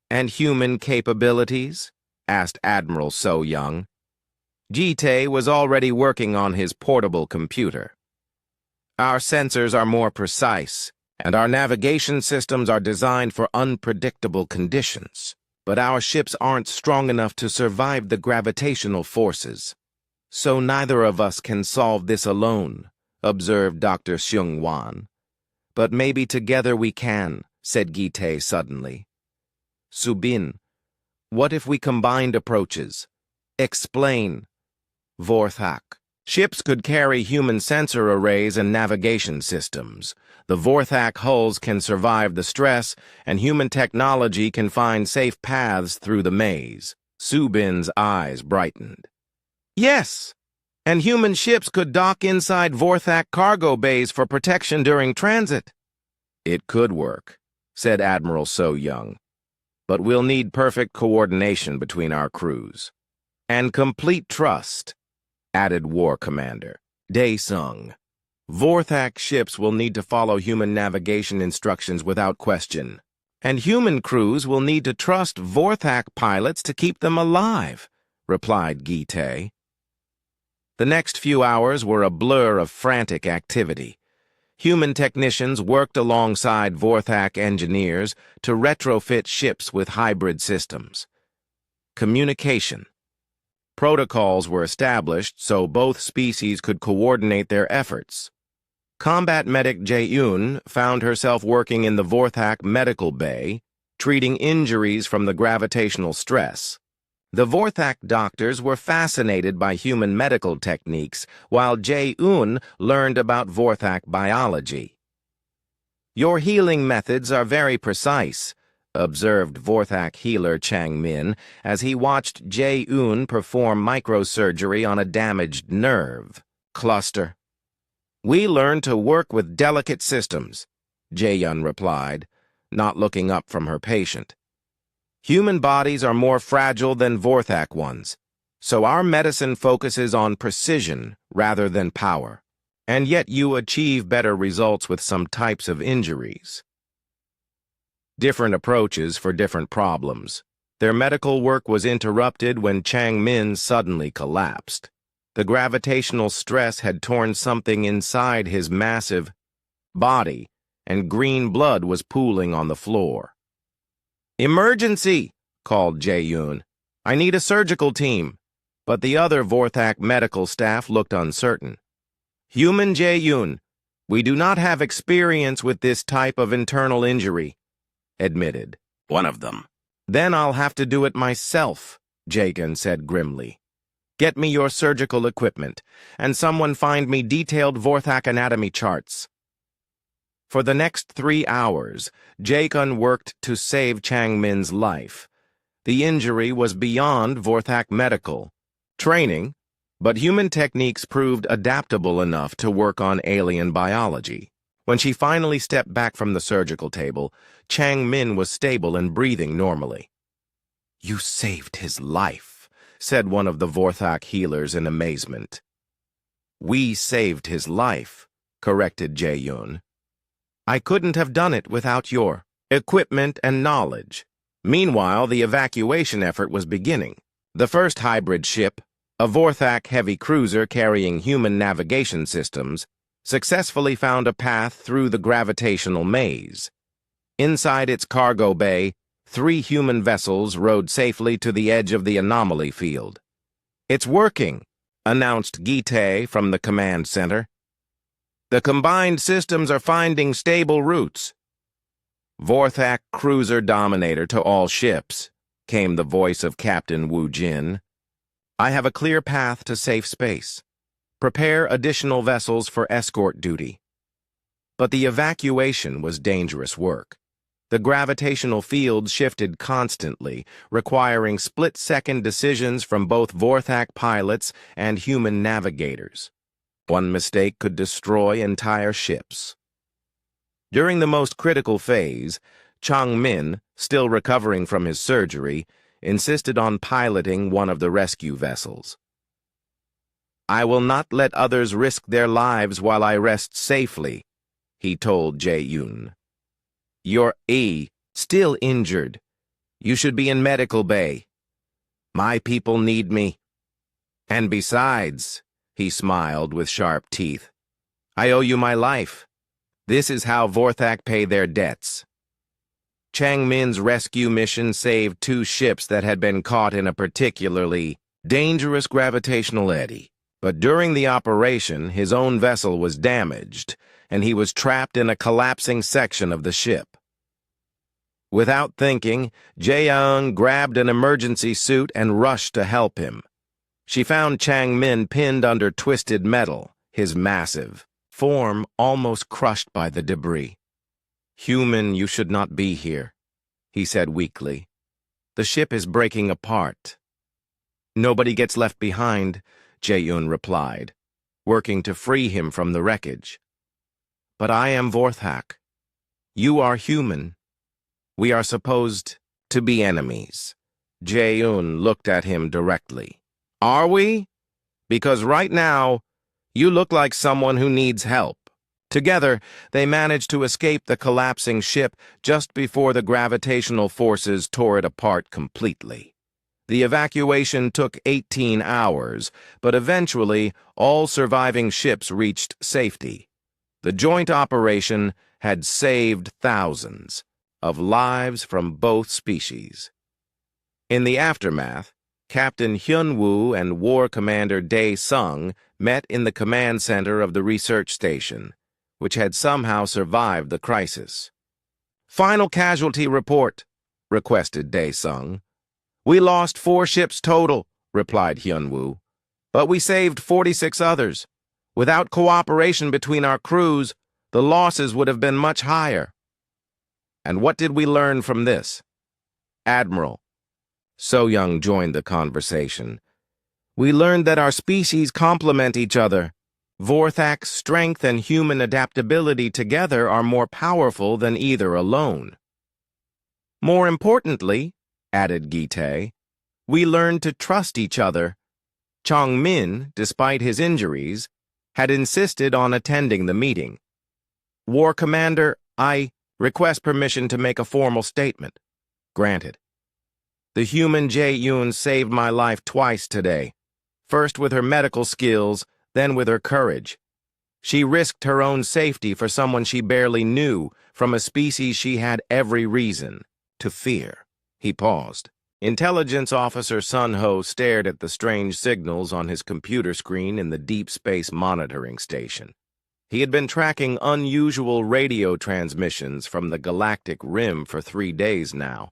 "And human capabilities?" asked Admiral So Young. Ji-tae was already working on his portable computer. "Our sensors are more precise, and our navigation systems are designed for unpredictable conditions. But our ships aren't strong enough to survive the gravitational forces. So neither of us can solve this alone," observed Dr. Seung-wan. "But maybe together we can," said Gi-tae suddenly. "Subin, what if we combined approaches? Explain." "Vorthak. Ships could carry human sensor arrays and navigation systems. The Vorthak hulls can survive the stress, and human technology can find safe paths through the maze." Subin's eyes brightened. "Yes, and human ships could dock inside Vorthak cargo bays for protection during transit." "It could work," said Admiral So Young. "But we'll need perfect coordination between our crews." "And complete trust," added War Commander Dae-sung. "Vorthak ships will need to follow human navigation instructions without question. And human crews will need to trust Vorthak pilots to keep them alive," replied Gi-tae. The next few hours were a blur of frantic activity. Human technicians worked alongside Vorthak engineers to retrofit ships with hybrid systems. Communication. Protocols were established so both species could coordinate their efforts. Combat medic Jae-eun found herself working in the Vorthak medical bay, treating injuries from the gravitational stress. The Vorthak doctors were fascinated by human medical techniques, while Jae-eun learned about Vorthak biology. "Your healing methods are very precise," observed Vorthak healer Chang Min as he watched Jae-eun perform microsurgery on a damaged nerve cluster. "We learned to work with delicate systems," Jae-eun replied, not looking up from her patient. "Human bodies are more fragile than Vorthak ones, so our medicine focuses on precision rather than power. And yet you achieve better results with some types of injuries." Different approaches for different problems. Their medical work was interrupted when Chang Min suddenly collapsed. The gravitational stress had torn something inside his massive body, and green blood was pooling on the floor. "Emergency!" called Jae-eun. "I need a surgical team." But the other Vorthak medical staff looked uncertain. "Human Jae-eun, we do not have experience with this type of internal injury," admitted one of them. "Then I'll have to do it myself," Jagan said grimly. "Get me your surgical equipment, and someone find me detailed Vorthak anatomy charts." For the next 3 hours, Jagan worked to save Chang Min's life. The injury was beyond Vorthak medical training, but human techniques proved adaptable enough to work on alien biology. When she finally stepped back from the surgical table, Chang Min was stable and breathing normally. "You saved his life," said one of the Vorthak healers in amazement. "We saved his life," corrected Jae-eun. "I couldn't have done it without your equipment and knowledge." Meanwhile, the evacuation effort was beginning. The first hybrid ship, a Vorthak heavy cruiser carrying human navigation systems, successfully found a path through the gravitational maze. Inside its cargo bay, 3 human vessels rode safely to the edge of the anomaly field. "It's working," announced Gi-tae from the command center. The combined systems are finding stable routes. Vorthak Cruiser Dominator to all ships, came the voice of Captain Wu Jin. I have a clear path to safe space. Prepare additional vessels for escort duty. But the evacuation was dangerous work. The gravitational field shifted constantly, requiring split-second decisions from both Vorthak pilots and human navigators. One mistake could destroy entire ships. During the most critical phase, Chang Min, still recovering from his surgery, insisted on piloting one of the rescue vessels. I will not let others risk their lives while I rest safely, he told Jae-yoon. You're still injured. You should be in medical bay. My people need me. And besides, he smiled with sharp teeth, I owe you my life. This is how Vorthak pay their debts. Chang Min's rescue mission saved 2 ships that had been caught in a particularly dangerous gravitational eddy. But during the operation, his own vessel was damaged, and he was trapped in a collapsing section of the ship. Without thinking, Jae-young grabbed an emergency suit and rushed to help him. She found Chang Min pinned under twisted metal, his massive form almost crushed by the debris. Human, you should not be here, he said weakly. The ship is breaking apart. Nobody gets left behind, Jae-yoon replied, working to free him from the wreckage. But I am Vorthak. You are human. We are supposed to be enemies. Jae-yoon looked at him directly. Are we? Because right now, you look like someone who needs help. Together, they managed to escape the collapsing ship just before the gravitational forces tore it apart completely. The evacuation took 18 hours, but eventually all surviving ships reached safety. The joint operation had saved thousands of lives from both species. In the aftermath, Captain Hyun-woo and War Commander Dae-sung met in the command center of the research station, which had somehow survived the crisis. Final casualty report, requested Dae-sung. We lost 4 ships total, replied Hyun-woo, but we saved 46 others. Without cooperation between our crews, the losses would have been much higher. And what did we learn from this? Admiral. So-young joined the conversation. We learned that our species complement each other. Vorthak's strength and human adaptability together are more powerful than either alone. More importantly, added Gi-tae, we learned to trust each other. Chang Min, despite his injuries, had insisted on attending the meeting. War Commander, I request permission to make a formal statement. Granted. The human Jae-yoon saved my life twice today, first with her medical skills, then with her courage. She risked her own safety for someone she barely knew, from a species she had every reason to fear. He paused. Intelligence Officer Sun-ho stared at the strange signals on his computer screen in the deep space monitoring station. He had been tracking unusual radio transmissions from the galactic rim for 3 days now,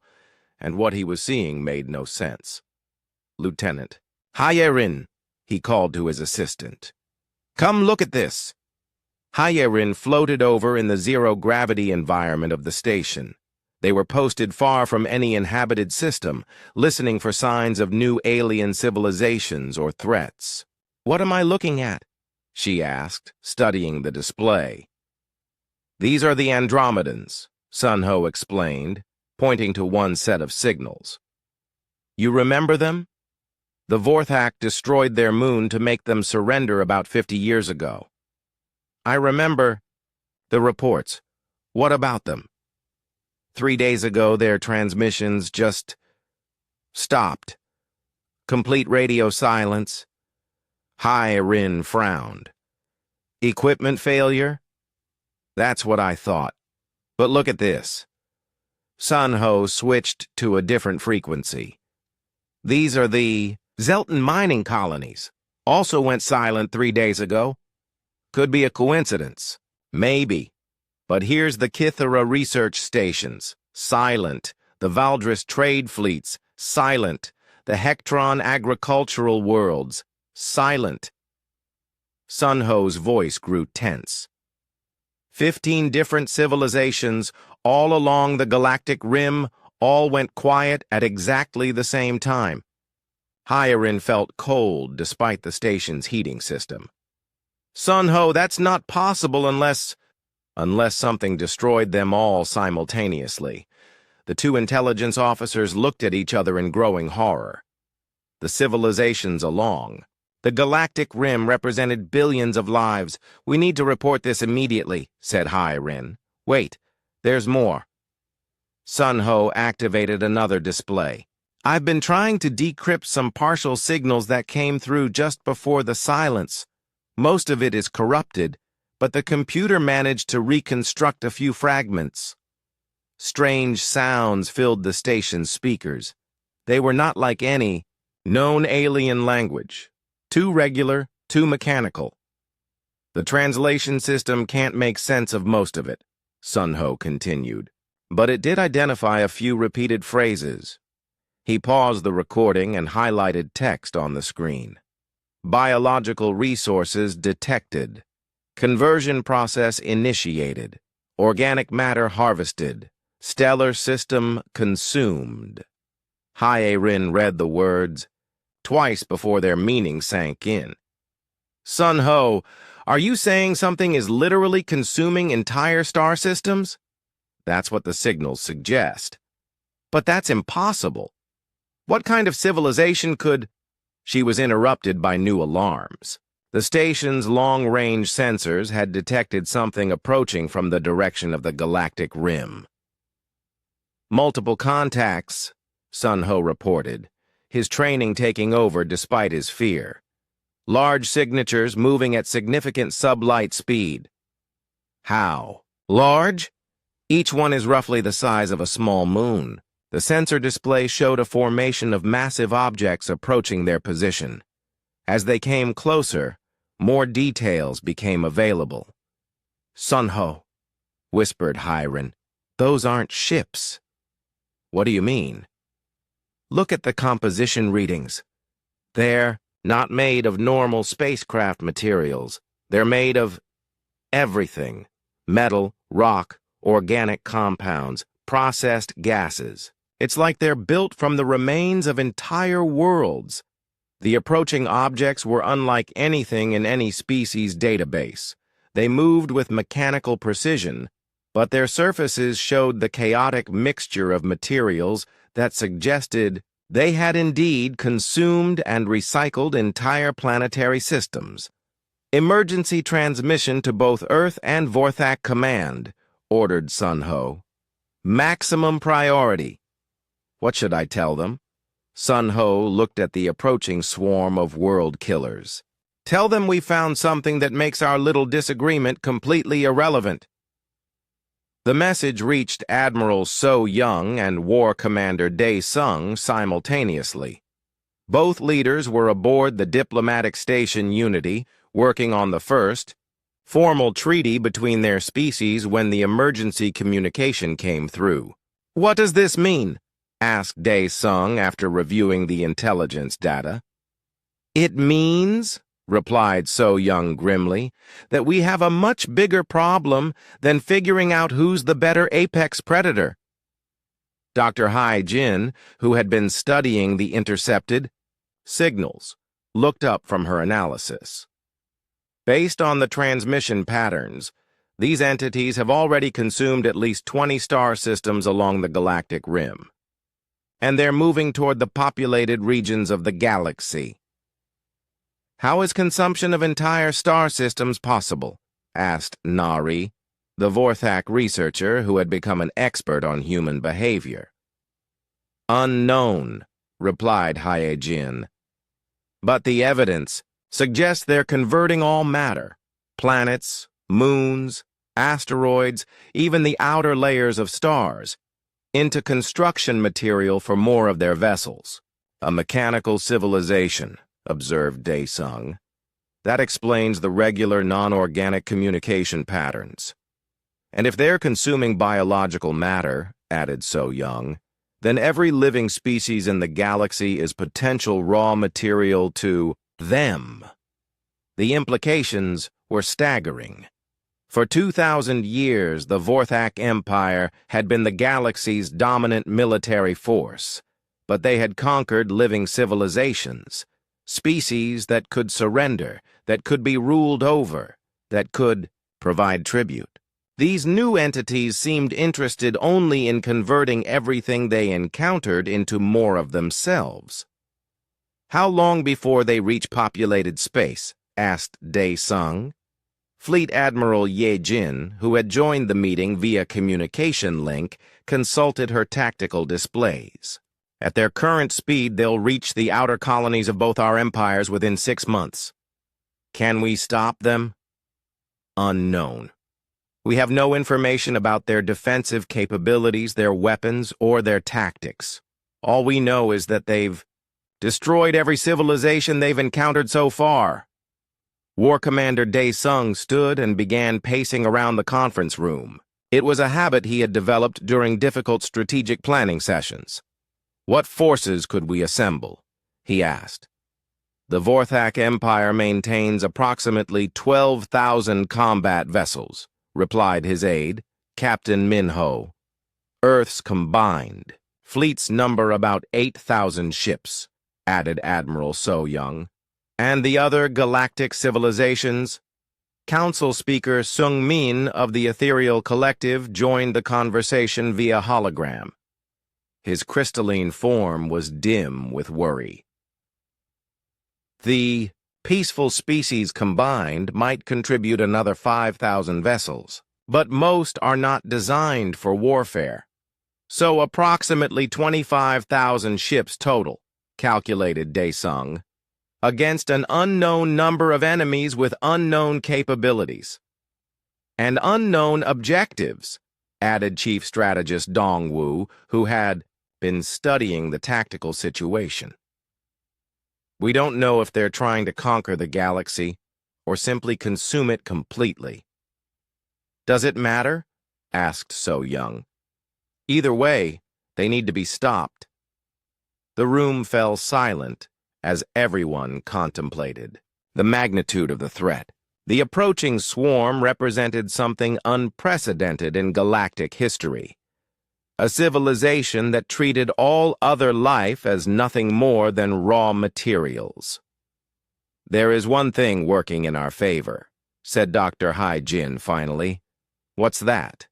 and what he was seeing made no sense. Lieutenant, Hae-rin, he called to his assistant. Come look at this. Hae-rin floated over in the zero-gravity environment of the station. They were posted far from any inhabited system, listening for signs of new alien civilizations or threats. What am I looking at? She asked, studying the display. These are the Andromedans, Sun-ho explained, pointing to one set of signals. You remember them? The Vorthak destroyed their moon to make them surrender about 50 years ago. I remember the reports. What about them? 3 days ago, their transmissions just stopped. Complete radio silence. Hae-rin frowned. Equipment failure? That's what I thought. But look at this. Sun-ho switched to a different frequency. These are the Zelton mining colonies. Also went silent 3 days ago. Could be a coincidence. Maybe. But here's the Kithara research stations. Silent. The Valdris trade fleets. Silent. The Hectron agricultural worlds. Silent. Sun Ho's voice grew tense. 15 different civilizations, all along the galactic rim, all went quiet at exactly the same time. Hyarin felt cold despite the station's heating system. Sun Ho, that's not possible unless something destroyed them all simultaneously. The two intelligence officers looked at each other in growing horror. The civilizations along. The galactic rim represented billions of lives. We need to report this immediately, said Hyarin. Wait, there's more. Sun Ho activated another display. I've been trying to decrypt some partial signals that came through just before the silence. Most of it is corrupted, but the computer managed to reconstruct a few fragments. Strange sounds filled the station's speakers. They were not like any known alien language. Too regular, too mechanical. The translation system can't make sense of most of it, Sun Ho continued. But it did identify a few repeated phrases. He paused the recording and highlighted text on the screen. Biological resources detected. Conversion process initiated. Organic matter harvested. Stellar system consumed. Hyarin read the words twice before their meaning sank in. Sun Ho, are you saying something is literally consuming entire star systems? That's what the signals suggest. But that's impossible. What kind of civilization could... She was interrupted by new alarms. The station's long-range sensors had detected something approaching from the direction of the galactic rim. Multiple contacts, Sun Ho reported, his training taking over despite his fear. Large signatures moving at significant sublight speed. How? Large? Each one is roughly the size of a small moon. The sensor display showed a formation of massive objects approaching their position. As they came closer, more details became available. Sun Ho, whispered Hyarin, those aren't ships. What do you mean? Look at the composition readings. They're not made of normal spacecraft materials. They're made of everything. Metal, rock, organic compounds, processed gases. It's like they're built from the remains of entire worlds. The approaching objects were unlike anything in any species database. They moved with mechanical precision, but their surfaces showed the chaotic mixture of materials that suggested they had indeed consumed and recycled entire planetary systems. Emergency transmission to both Earth and Vorthak Command, ordered Sun Ho. Maximum priority. What should I tell them? Sun Ho looked at the approaching swarm of world killers. Tell them we found something that makes our little disagreement completely irrelevant. The message reached Admiral So Young and War Commander Dae Sung simultaneously. Both leaders were aboard the diplomatic station Unity, working on the first formal treaty between their species when the emergency communication came through. What does this mean? Asked Dae Sung after reviewing the intelligence data. It means, replied So Young grimly, that we have a much bigger problem than figuring out who's the better apex predator. Dr. Hai Jin, who had been studying the intercepted signals, looked up from her analysis. Based on the transmission patterns, these entities have already consumed at least 20 star systems along the galactic rim. And they're moving toward the populated regions of the galaxy. How is consumption of entire star systems possible? Asked Nari, the Vorthak researcher who had become an expert on human behavior. Unknown, replied Hae-jin. But the evidence suggests they're converting all matter, planets, moons, asteroids, even the outer layers of stars, into construction material for more of their vessels. A mechanical civilization, observed Dae Sung. That explains the regular non-organic communication patterns. And if they're consuming biological matter, added So Young, then every living species in the galaxy is potential raw material to them. The implications were staggering. For 2,000 years, the Vorthak Empire had been the galaxy's dominant military force, but they had conquered living civilizations, species that could surrender, that could be ruled over, that could provide tribute. These new entities seemed interested only in converting everything they encountered into more of themselves. How long before they reach populated space? Asked Dae Sung. Fleet Admiral Ye Jin, who had joined the meeting via communication link, consulted her tactical displays. At their current speed, they'll reach the outer colonies of both our empires within 6 months. Can we stop them? Unknown. We have no information about their defensive capabilities, their weapons, or their tactics. All we know is that they've destroyed every civilization they've encountered so far. War Commander Dae Sung stood and began pacing around the conference room. It was a habit he had developed during difficult strategic planning sessions. What forces could we assemble? He asked. The Vorthak Empire maintains approximately 12,000 combat vessels, replied his aide, Captain Minho. Earth's combined fleets number about 8,000 ships, added Admiral So Young. And the other galactic civilizations? Council Speaker Sung Min of the Ethereal Collective joined the conversation via hologram. His crystalline form was dim with worry. The peaceful species combined might contribute another 5,000 vessels, but most are not designed for warfare. So approximately 25,000 ships total, calculated Dae Sung, against an unknown number of enemies with unknown capabilities. And unknown objectives, added Chief Strategist Dong Wu, who had been studying the tactical situation. We don't know if they're trying to conquer the galaxy or simply consume it completely. Does it matter? Asked So Young. Either way, they need to be stopped. The room fell silent as everyone contemplated the magnitude of the threat. The approaching swarm represented something unprecedented in galactic history. A civilization that treated all other life as nothing more than raw materials. There is one thing working in our favor, said Dr. Hai Jin finally. What's that?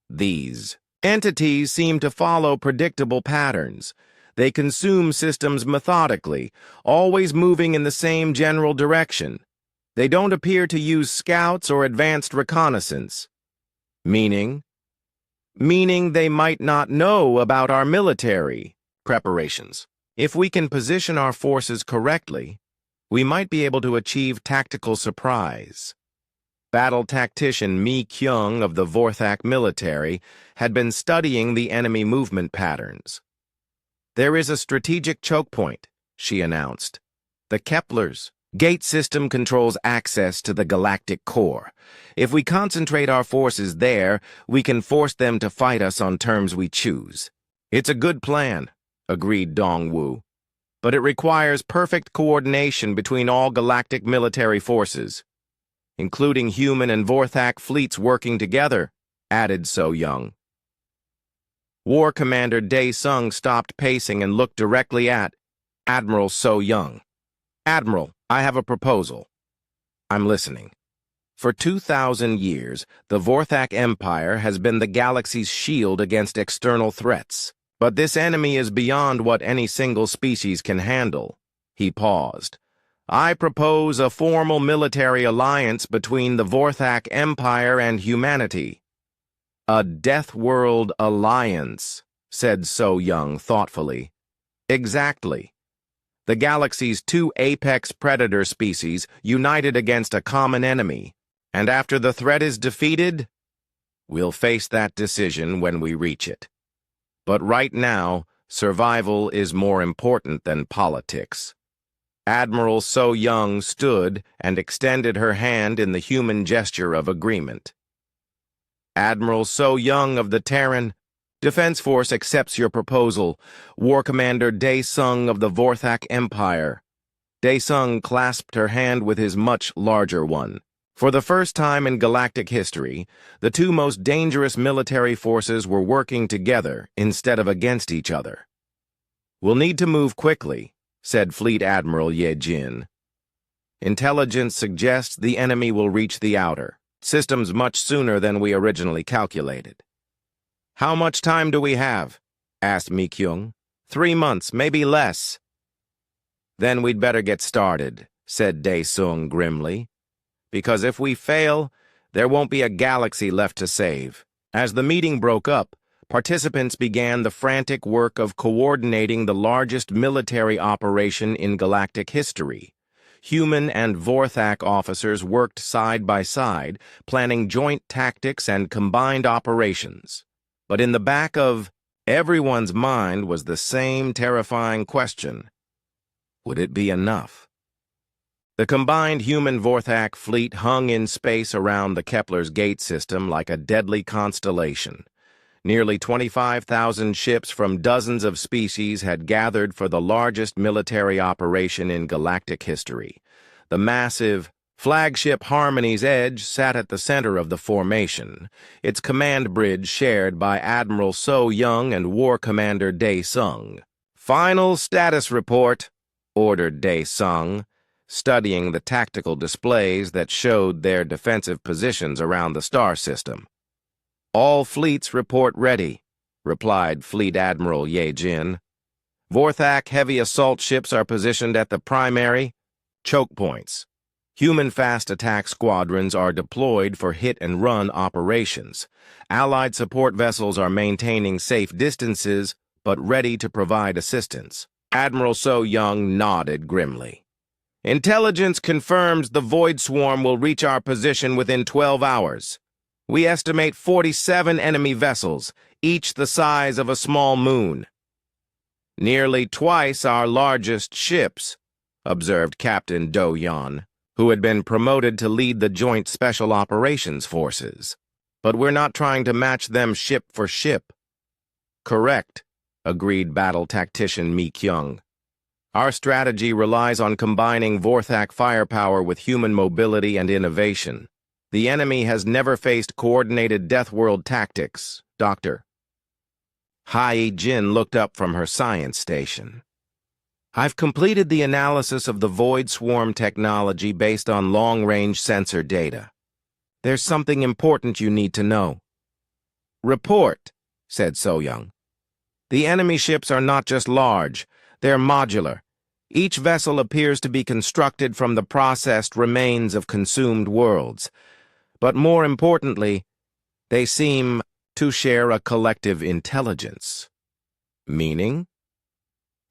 These entities seem to follow predictable patterns. They consume systems methodically, always moving in the same general direction. They don't appear to use scouts or advanced reconnaissance. Meaning they might not know about our military preparations. If we can position our forces correctly, we might be able to achieve tactical surprise. Battle tactician Mi Kyung of the Vorthak military had been studying the enemy movement patterns. There is a strategic choke point, she announced. The Kepler's gate system controls access to the galactic core. If we concentrate our forces there, we can force them to fight us on terms we choose. It's a good plan, agreed Dong Wu, but it requires perfect coordination between all galactic military forces, including human and Vorthak fleets working together, added So Young. War Commander Dae Sung stopped pacing and looked directly at Admiral So Young. Admiral, I have a proposal. I'm listening. For 2,000 years, the Vorthak Empire has been the galaxy's shield against external threats. But this enemy is beyond what any single species can handle. He paused. I propose a formal military alliance between the Vorthak Empire and humanity. A Deathworld alliance, said So Young thoughtfully. Exactly. The galaxy's two apex predator species united against a common enemy, and after the threat is defeated, we'll face that decision when we reach it. But right now, survival is more important than politics. Admiral So Young stood and extended her hand in the human gesture of agreement. Admiral So Young of the Terran, Defense Force accepts your proposal. War Commander Dae Sung of the Vorthak Empire. Dae Sung clasped her hand with his much larger one. For the first time in galactic history, the two most dangerous military forces were working together instead of against each other. "We'll need to move quickly," said Fleet Admiral Ye Jin. "Intelligence suggests the enemy will reach the outer systems much sooner than we originally calculated." "How much time do we have?" asked Mi Kyung. 3 months, maybe less." "Then we'd better get started," said Dae Sung grimly. "Because if we fail, there won't be a galaxy left to save." As the meeting broke up, participants began the frantic work of coordinating the largest military operation in galactic history. Human and Vorthak officers worked side by side, planning joint tactics and combined operations. But in the back of everyone's mind was the same terrifying question: would it be enough? The combined human-Vorthak fleet hung in space around the Kepler's gate system like a deadly constellation. Nearly 25,000 ships from dozens of species had gathered for the largest military operation in galactic history. The massive flagship Harmony's Edge sat at the center of the formation, its command bridge shared by Admiral So Young and War Commander Dae Sung. "Final status report," ordered Dae Sung, studying the tactical displays that showed their defensive positions around the star system. "All fleets report ready," replied Fleet Admiral Ye Jin. "Vorthak heavy assault ships are positioned at the primary choke points. Human fast attack squadrons are deployed for hit-and-run operations. Allied support vessels are maintaining safe distances, but ready to provide assistance." Admiral So Young nodded grimly. "Intelligence confirms the Void Swarm will reach our position within 12 hours. We estimate 47 enemy vessels, each the size of a small moon." "Nearly twice our largest ships," observed Captain Do Yan, who had been promoted to lead the Joint Special Operations Forces. "But we're not trying to match them ship for ship." "Correct," agreed battle tactician Mi Kyung. "Our strategy relies on combining Vorthak firepower with human mobility and innovation. The enemy has never faced coordinated Deathworld tactics, Doctor." Hai Jin looked up from her science station. "I've completed the analysis of the Void Swarm technology based on long-range sensor data. There's something important you need to know." "Report," said So Young. "The enemy ships are not just large, they're modular. Each vessel appears to be constructed from the processed remains of consumed worlds. But more importantly, they seem to share a collective intelligence." "Meaning?"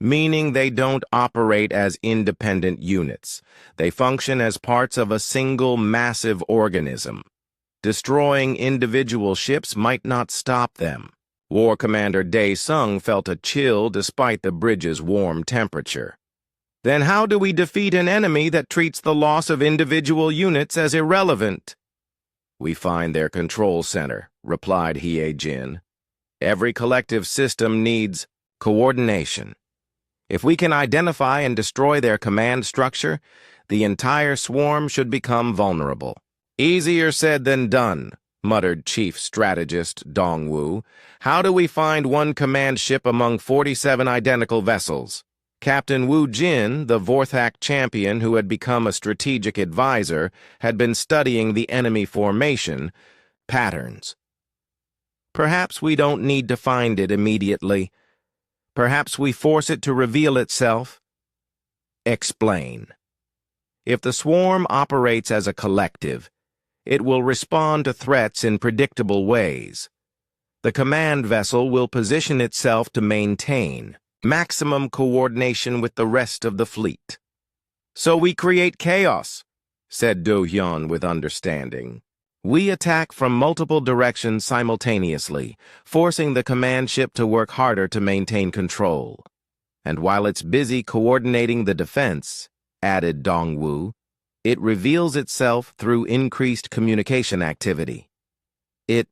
"Meaning they don't operate as independent units. They function as parts of a single massive organism. Destroying individual ships might not stop them." War Commander Dae Sung felt a chill despite the bridge's warm temperature. "Then how do we defeat an enemy that treats the loss of individual units as irrelevant?" "We find their control center," replied Hye Jin. "Every collective system needs coordination. If we can identify and destroy their command structure, the entire swarm should become vulnerable." "Easier said than done," muttered Chief Strategist Dongwu. "How do we find one command ship among 47 identical vessels?" Captain Wu Jin, the Vorthak champion who had become a strategic advisor, had been studying the enemy formation patterns. "Perhaps we don't need to find it immediately. Perhaps we force it to reveal itself." "Explain." "If the swarm operates as a collective, it will respond to threats in predictable ways. The command vessel will position itself to maintain maximum coordination with the rest of the fleet." "So we create chaos," said Do Hyun with understanding. "We attack from multiple directions simultaneously, forcing the command ship to work harder to maintain control. And while it's busy coordinating the defense, added Dongwu. "It reveals itself through increased communication activity." "It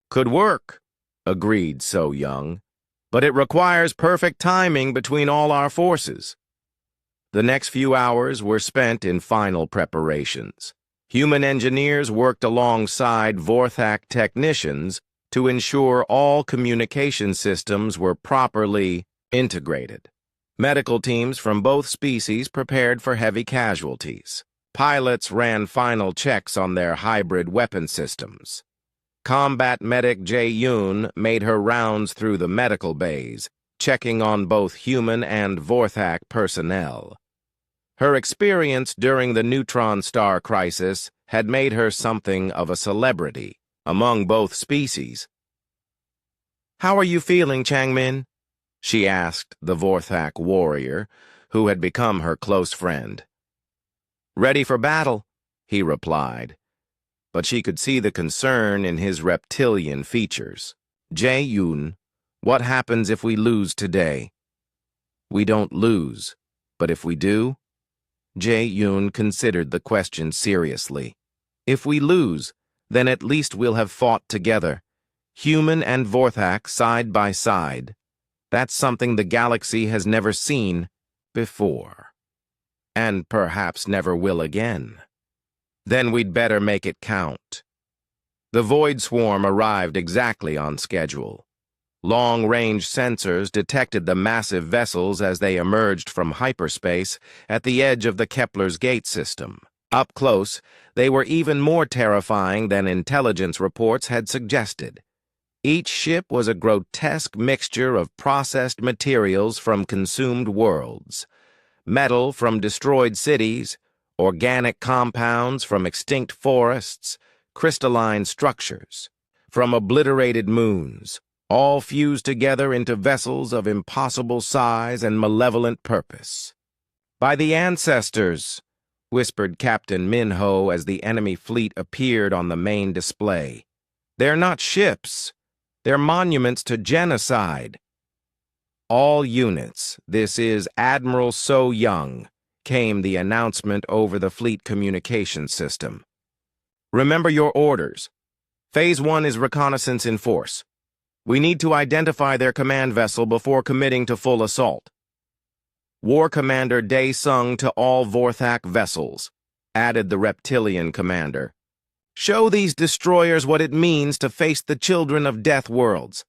could work," agreed So Young, "but it requires perfect timing between all our forces." The next few hours were spent in final preparations. Human engineers worked alongside Vorthak technicians to ensure all communication systems were properly integrated. Medical teams from both species prepared for heavy casualties. Pilots ran final checks on their hybrid weapon systems. Combat medic Jae-yoon made her rounds through the medical bays, checking on both human and Vorthak personnel. Her experience during the neutron star crisis had made her something of a celebrity among both species. "How are you feeling, Changmin?" she asked the Vorthak warrior, who had become her close friend. "Ready for battle," he replied, but she could see the concern in his reptilian features. "Jae-yoon, what happens if we lose today?" "We don't lose, but if we do?" Jae-yoon considered the question seriously. "If we lose, then at least we'll have fought together, human and Vorthak side by side. That's something the galaxy has never seen before, and perhaps never will again. Then we'd better make it count." The Void Swarm arrived exactly on schedule. Long-range sensors detected the massive vessels as they emerged from hyperspace at the edge of the Kepler's gate system. Up close, they were even more terrifying than intelligence reports had suggested. Each ship was a grotesque mixture of processed materials from consumed worlds, metal from destroyed cities, organic compounds from extinct forests, crystalline structures from obliterated moons, all fused together into vessels of impossible size and malevolent purpose. "By the ancestors," whispered Captain Minho as the enemy fleet appeared on the main display. "They're not ships. They're monuments to genocide." "All units, this is Admiral So Young," came the announcement over the fleet communication system. "Remember your orders. Phase 1 is reconnaissance in force. We need to identify their command vessel before committing to full assault." "War Commander Dae-sung to all Vorthak vessels," added the reptilian commander. "Show these destroyers what it means to face the children of Deathworlds.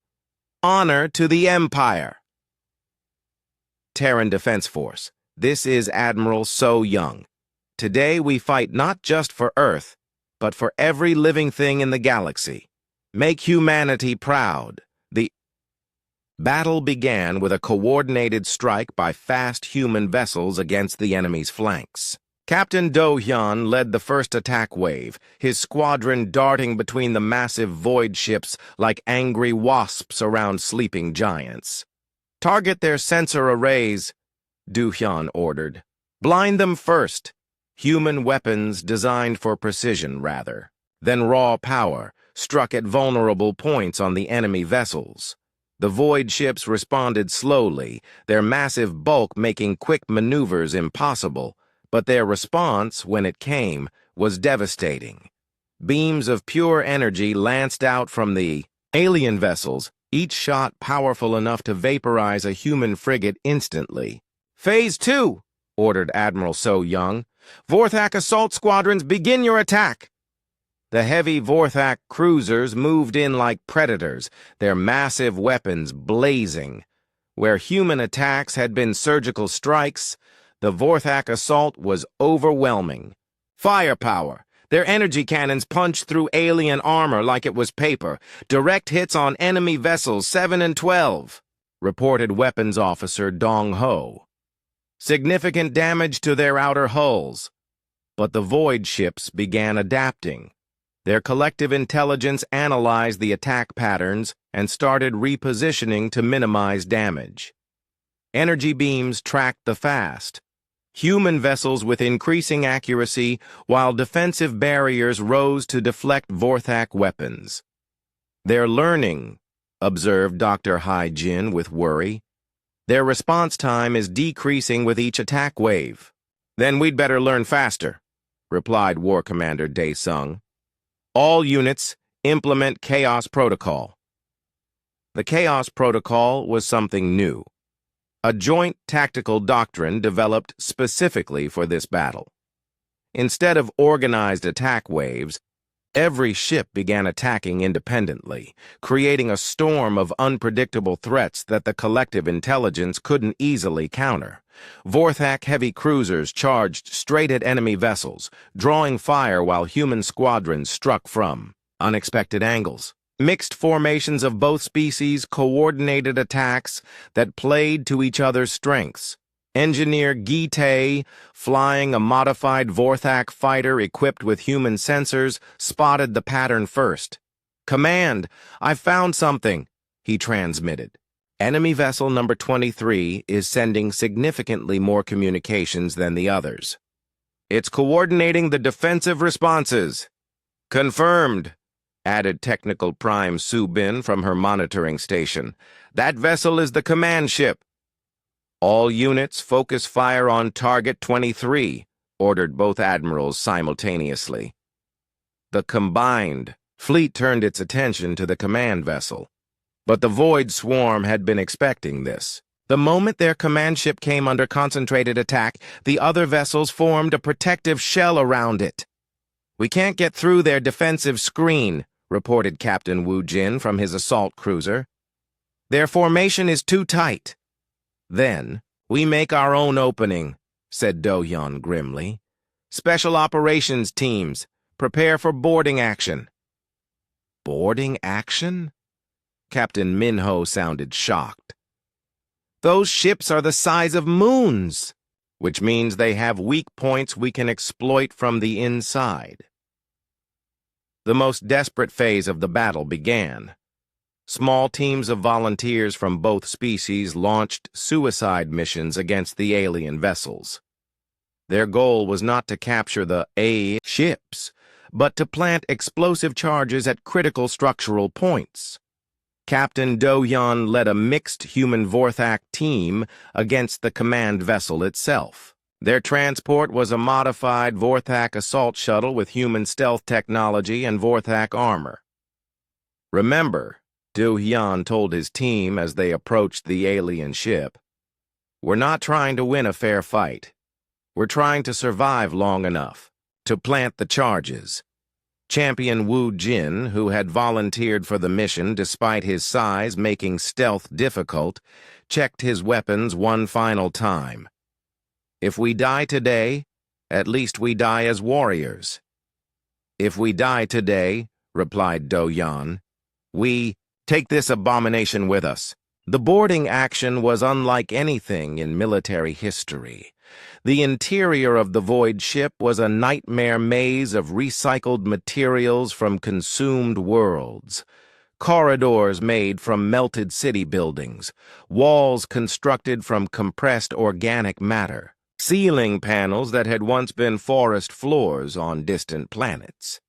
Honor to the Empire." Terran Defense Force, this is Admiral So Young. Today we fight not just for Earth, but for every living thing in the galaxy. Make humanity proud. The battle began with a coordinated strike by fast human vessels against the enemy's flanks. Captain Do-hyun led the first attack wave, his squadron darting between the massive void ships like angry wasps around sleeping giants. "Target their sensor arrays," Do-hyun ordered. "Blind them first. Human weapons designed for precision, rather. Then raw power struck at vulnerable points on the enemy vessels. The void ships responded slowly, their massive bulk making quick maneuvers impossible, but their response, when it came, was devastating. Beams of pure energy lanced out from the alien vessels, each shot powerful enough to vaporize a human frigate instantly. "Phase 2, ordered Admiral So Young. "Vorthak assault squadrons, begin your attack." The heavy Vorthak cruisers moved in like predators, their massive weapons blazing. Where human attacks had been surgical strikes, the Vorthak assault was overwhelming. Firepower. Their energy cannons punched through alien armor like it was paper. Direct hits on enemy vessels 7 and 12, reported Weapons Officer Dong Ho. Significant damage to their outer hulls. But the void ships began adapting. Their collective intelligence analyzed the attack patterns and started repositioning to minimize damage. Energy beams tracked the fast. Human vessels with increasing accuracy, while defensive barriers rose to deflect Vorthak weapons. "They're learning," observed Dr. Hai-jin with worry. "Their response time is decreasing with each attack wave." Then we'd better learn faster, replied War Commander Dae-sung. All units, implement Chaos Protocol. The Chaos Protocol was something new, a joint tactical doctrine developed specifically for this battle. Instead of organized attack waves, every ship began attacking independently, creating a storm of unpredictable threats that the collective intelligence couldn't easily counter. Vorthak heavy cruisers charged straight at enemy vessels, drawing fire while human squadrons struck from unexpected angles. Mixed formations of both species coordinated attacks that played to each other's strengths. Engineer Tae, flying a modified Vorthak fighter equipped with human sensors, spotted the pattern first. "Command, I've found something," he transmitted. "Enemy vessel number 23 is sending significantly more communications than the others. It's coordinating the defensive responses." "Confirmed," added Technical Prime Su Bin from her monitoring station. "That vessel is the command ship." "All units focus fire on Target 23, ordered both admirals simultaneously. The combined fleet turned its attention to the command vessel. But the Void Swarm had been expecting this. The moment their command ship came under concentrated attack, the other vessels formed a protective shell around it. "We can't get through their defensive screen," reported Captain Wu Jin from his assault cruiser. "Their formation is too tight." "Then we make our own opening," said Do-yeon grimly. "Special operations teams, prepare for boarding action." "Boarding action?" Captain Minho sounded shocked. "Those ships are the size of moons, which means they have weak points we can exploit from the inside." The most desperate phase of the battle began. Small teams of volunteers from both species launched suicide missions against the alien vessels. Their goal was not to capture the A ships, but to plant explosive charges at critical structural points. Captain Do-yeon led a mixed human Vorthak team against the command vessel itself. Their transport was a modified Vorthak assault shuttle with human stealth technology and Vorthak armor. "Remember," Do-yeon told his team as they approached the alien ship, "we're not trying to win a fair fight. We're trying to survive long enough to plant the charges." Champion Wu Jin, who had volunteered for the mission despite his size making stealth difficult, checked his weapons one final time. "If we die today, at least we die as warriors." "If we die today," replied Do-yeon, "we take this abomination with us." The boarding action was unlike anything in military history. The interior of the Void ship was a nightmare maze of recycled materials from consumed worlds. Corridors made from melted city buildings, walls constructed from compressed organic matter, ceiling panels that had once been forest floors on distant planets.